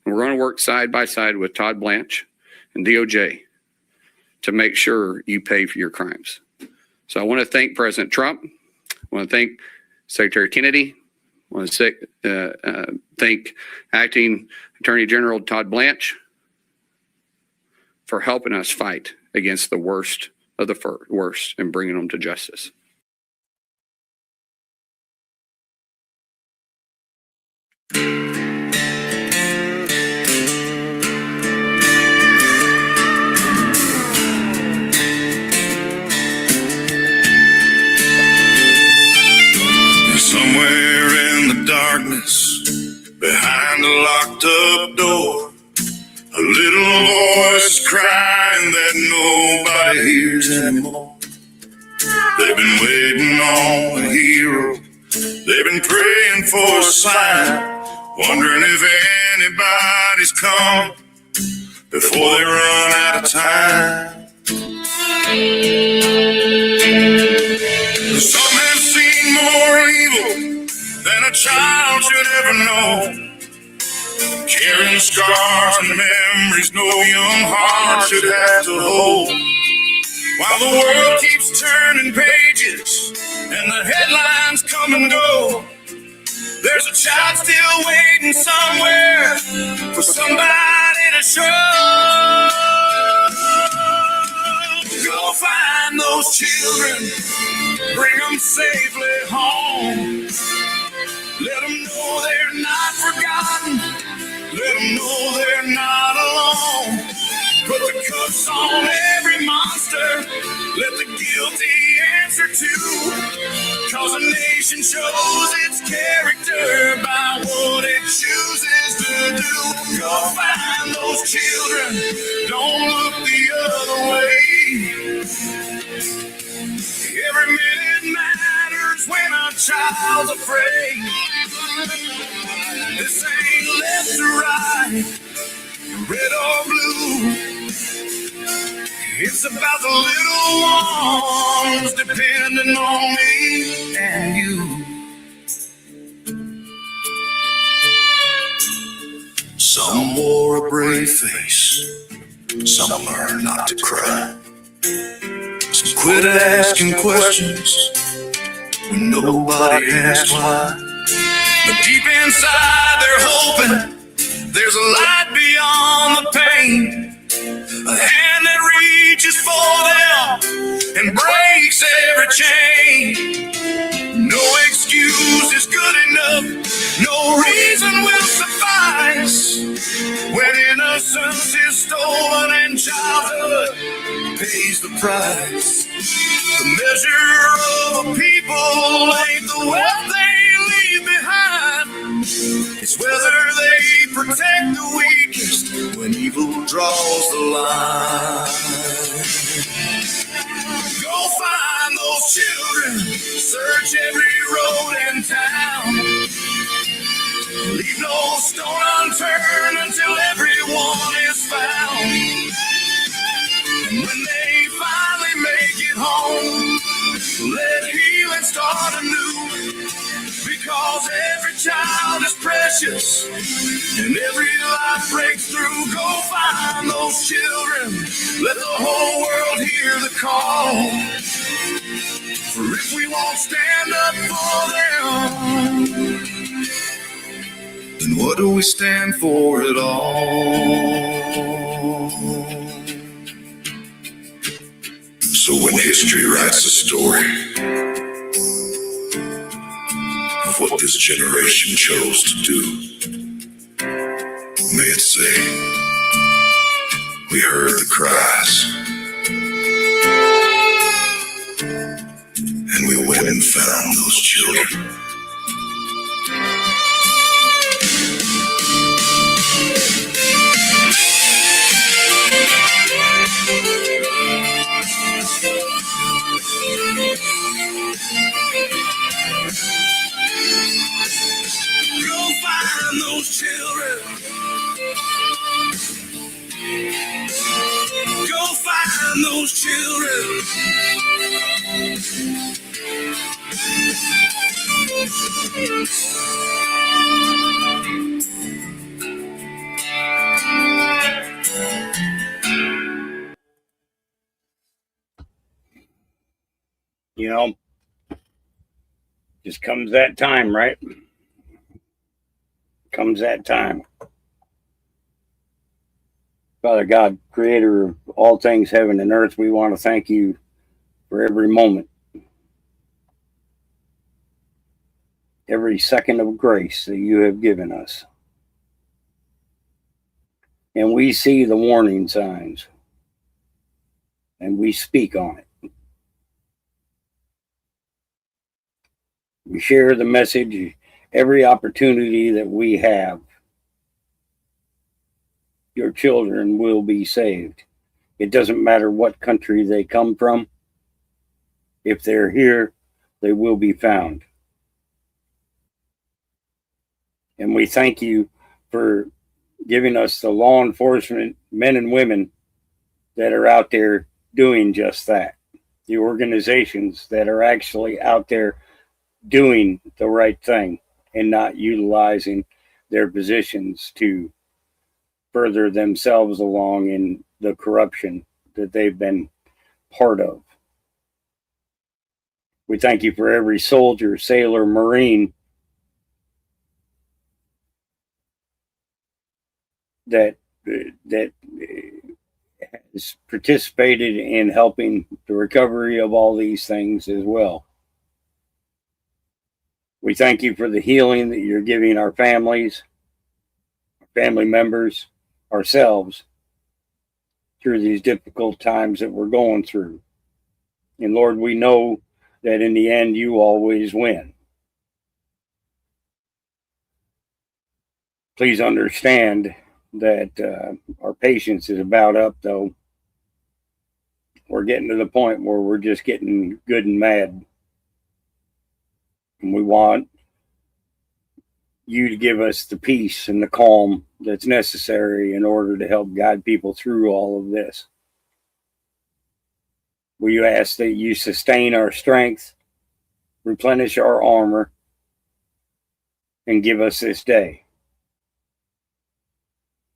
And we're going to work side by side with Todd Blanche and DOJ to make sure you pay for your crimes. So I want to thank President Trump. I want to thank Secretary Kennedy. I want to thank Acting Attorney General Todd Blanche for helping us fight against the worst of the worst and bringing them to justice. Somewhere in the darkness, behind a locked up door, a little voice crying that nobody hears anymore. They've been waiting on a hero, they've been praying for a sign, wondering if anybody's come before they run out of time. Some have seen more evil than a child should ever know, carrying scars and memories no young heart should have to hold. While the world keeps turning pages and the headlines come and go, there's a child still waiting somewhere for somebody to show. Go find those children, bring them safely home. Let them know they're not forgotten. Let them know they're not alone. Put the cuffs on every monster. Let the guilty answer too. Cause a nation shows its character by what it chooses to do. Go find those children. Don't look the other way. Every minute matters when a child's afraid. This ain't left or right, red or blue. It's about the little ones depending on me and you. Some wore a brave face, some learned not to cry. Some quit asking questions when nobody asked why. But deep inside they're hoping there's a light beyond the pain, a hand that reaches for them and breaks every chain. No excuse is good enough, no reason will suffice when innocence is stolen and childhood pays the price. The measure of a people ain't the wealth they leave behind, it's whether they protect the weakest when evil draws the line. Go find those children, search every road in town. Leave no stone unturned until everyone is found. And when they finally make it home, let healing start anew. Because every child is precious and every life breaks through. Go find those children, let the whole world hear the call. For if we won't stand up for them, then what do we stand for at all? So when history writes a story of what this generation chose to do, may it say, we heard the cries, and we went and found those children. Go find those children. Go find those children. You know, Just comes that time, right? Comes that time. Father God, creator of all things heaven and earth, we want to thank you for every moment, every second of grace that you have given us. And we see the warning signs, and we speak on it. We share the message every opportunity that we have. Your children will be saved. It doesn't matter what country they come from. If they're here, they will be found. And we thank you for giving us the law enforcement men and women that are out there doing just that. The organizations that are actually out there doing the right thing and not utilizing their positions to further themselves along in the corruption that they've been part of. We thank you for every soldier, sailor, Marine that has participated in helping the recovery of all these things as well. We thank you for the healing that you're giving our families, our family members, ourselves through these difficult times that we're going through. And Lord, we know that in the end, you always win. Please understand that our patience is about up, though. We're getting to the point where we're just getting good and mad. And we want you to give us the peace and the calm that's necessary in order to help guide people through all of this. We ask that you sustain our strength, replenish our armor, and give us this day.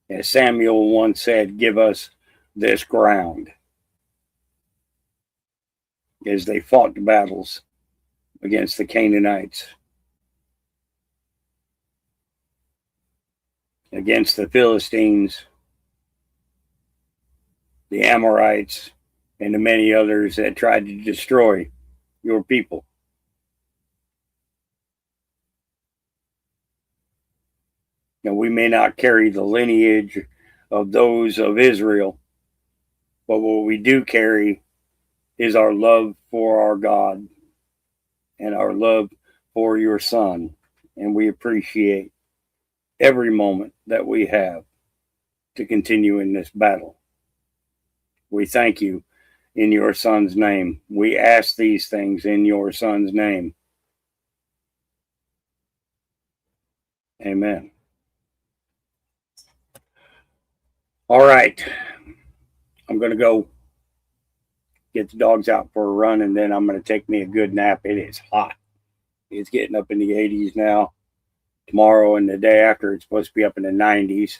As Samuel once said, give us this ground. As they fought the battles against the Canaanites, against the Philistines, the Amorites, and the many others that tried to destroy your people. Now, we may not carry the lineage of those of Israel, but what we do carry is our love for our God and our love for your Son. And we appreciate every moment that we have to continue in this battle. We thank you in your Son's name. We ask these things in your Son's name. Amen. All right. I'm going to go get the dogs out for a run, and then I'm going to take me a good nap. It is hot. It's getting up in the 80s now. Tomorrow and the day after, it's supposed to be up in the 90s.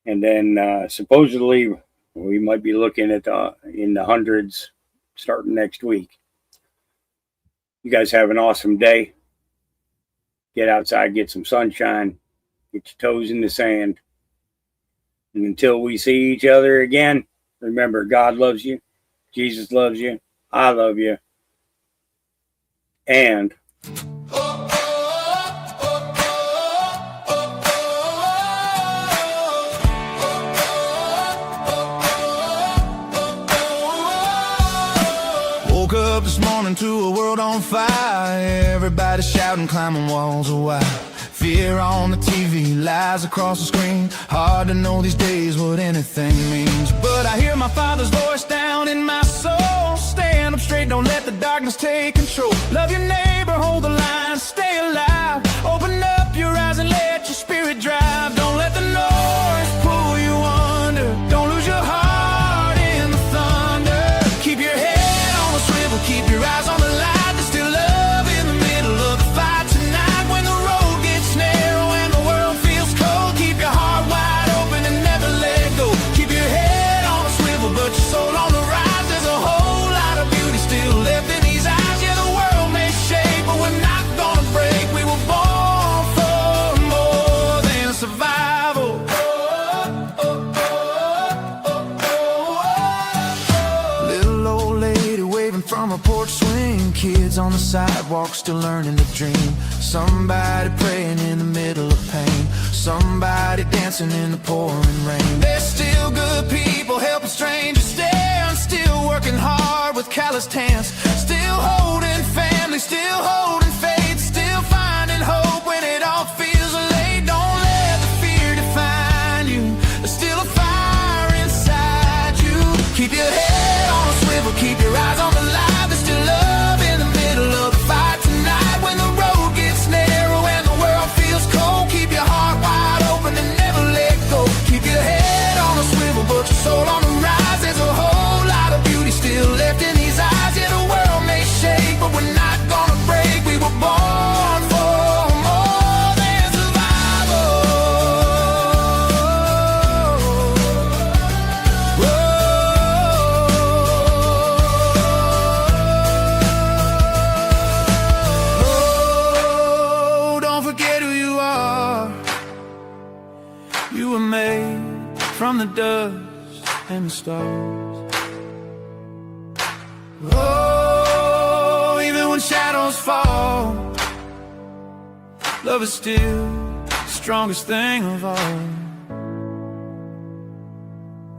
And then supposedly we might be looking at in the hundreds starting next week. You guys have an awesome day. Get outside, get some sunshine, get your toes in the sand. And until we see each other again, remember, God loves you. Jesus loves you. I love you. And woke up this morning to a world on fire. Everybody shouting, climbing walls of wire. Fear on the TV, lies across the screen. Hard to know these days what anything means. But I hear my Father's voice down in my soul. Stand up straight, don't let the darkness take control. Love your neighbor, hold the line, stay alive. Open up your eyes and let your spirit drive. Don't let the noise pull you under. Don't lose your heart in the thunder. Keep your head on a swivel, keep your eyes on the light. There's still love in the middle of the fight tonight. When the road gets narrow and the world feels cold, keep your heart wide open and never let go. Keep your head on a swivel, but your soul on the rise. There's a whole lot of beauty still left in these eyes. Yeah, the world may shine, from a porch swing, kids on the sidewalk still learning to dream. Somebody praying in the middle of pain, somebody dancing in the pouring rain. There's still good people helping strangers stand, still working hard with calloused hands, still holding family, still holding faith, still finding hope when it all feels late. Don't let the fear define you, there's still a fire inside you. Keep your head on a swivel, keep your eyes on the light. There's still love in the middle of the fight tonight. When the road gets narrow and the world feels cold, keep your heart wide open and never let go. Keep your head on a swivel, but your soul on the rise. There's a whole lot of beauty still left in these eyes. Yeah, the world may shake, but we're not gonna break. We were born for more than survival. Oh, don't forget who you are. You were made from the dust and the stars. Oh, even when shadows fall, love is still the strongest thing of all.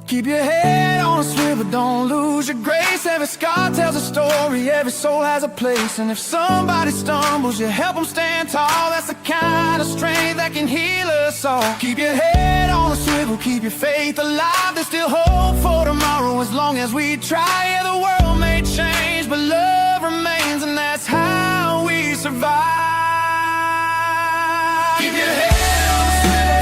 Keep your head on a swivel, don't lose your grace. Every scar tells a story, every soul has a place. And if somebody stumbles, you help them stand tall. That's the kind of strength that can heal us all. Keep your head on a swivel, keep your faith alive. There's still hope for tomorrow as long as we try. Yeah, the world may change, but love remains, and that's how we survive. Keep your head on a swivel.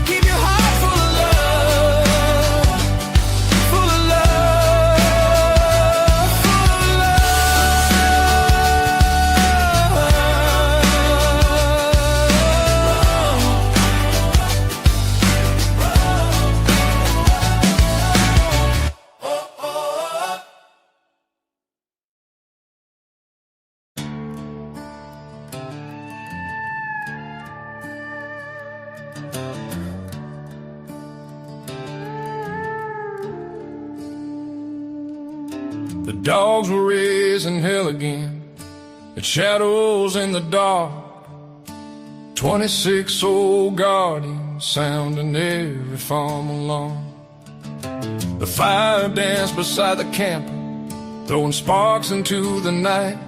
Keep your heart full of love, full of love, full of The dogs were raising hell again, at shadows in the dark. 26 old guardians sounding every farm alarm. The fire danced beside the camp, throwing sparks into the night,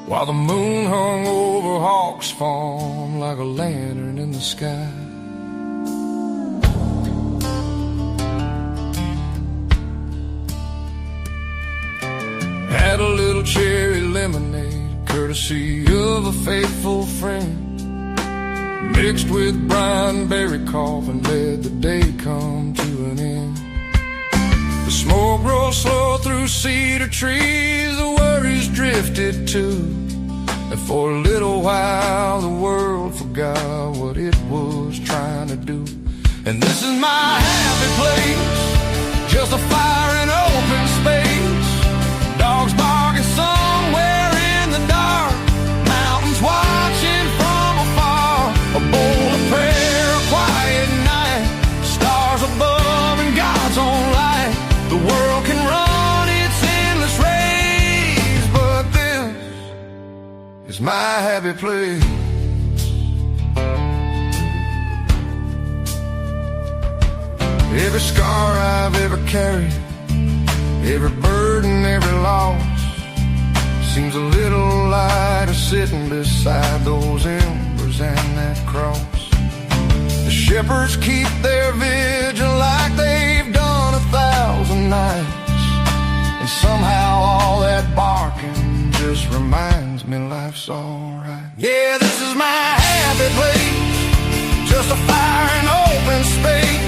while the moon hung over Hawks Farm like a lantern in the sky. Had a little cherry lemonade, courtesy of a faithful friend, mixed with brine berry cough and let the day come to an end. The smoke rolled slow through cedar trees, the worries drifted too, and for a little while the world forgot what it was trying to do. And this is my happy place, just a fire and open space. Dogs barking somewhere in the dark, mountains watching from afar. A bowl of prayer, a quiet night, stars above and God's own light. The world can run its endless race, but this is my happy place. Every scar I've ever carried, every burden, every loss, seems a little lighter sitting beside those embers and that cross. The shepherds keep their vigil like they've done 1,000 nights, and somehow all that barking just reminds me life's alright. Yeah, this is my happy place, just a fire and open space.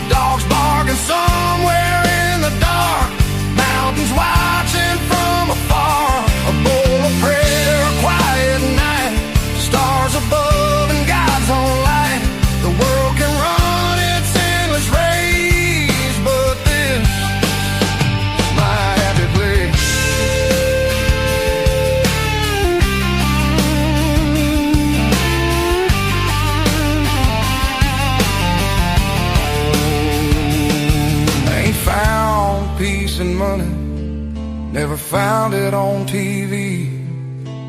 Dogs barking somewhere in the dark, mountains watching from afar. A bowl of prayer, a quiet night, stars above and God's own light. The world can run its endless race, but this is my happy place. chasing money, never found it on TV,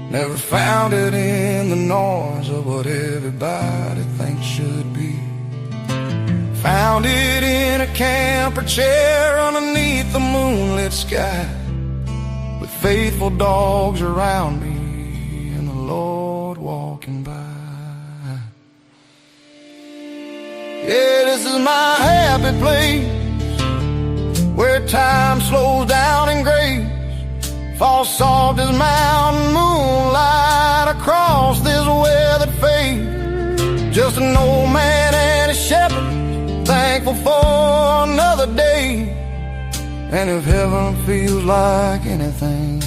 never found it in the noise of what everybody thinks should be. Found it in a camper chair underneath the moonlit sky, with faithful dogs around me and the Lord walking by. Yeah, this is my happy place, where time slows down and grace falls soft as mountain moonlight across this weathered face. Just an old man and a shepherd, thankful for another day. And if heaven feels like anything,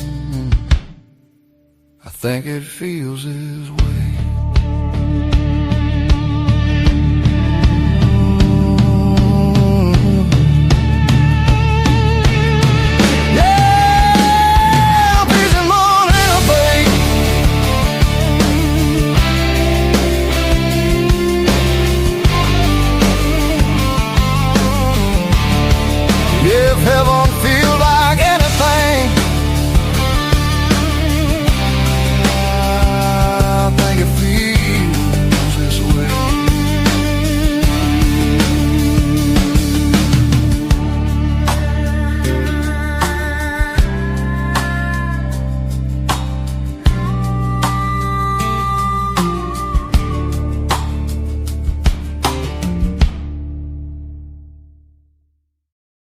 I think it feels this way. Heaven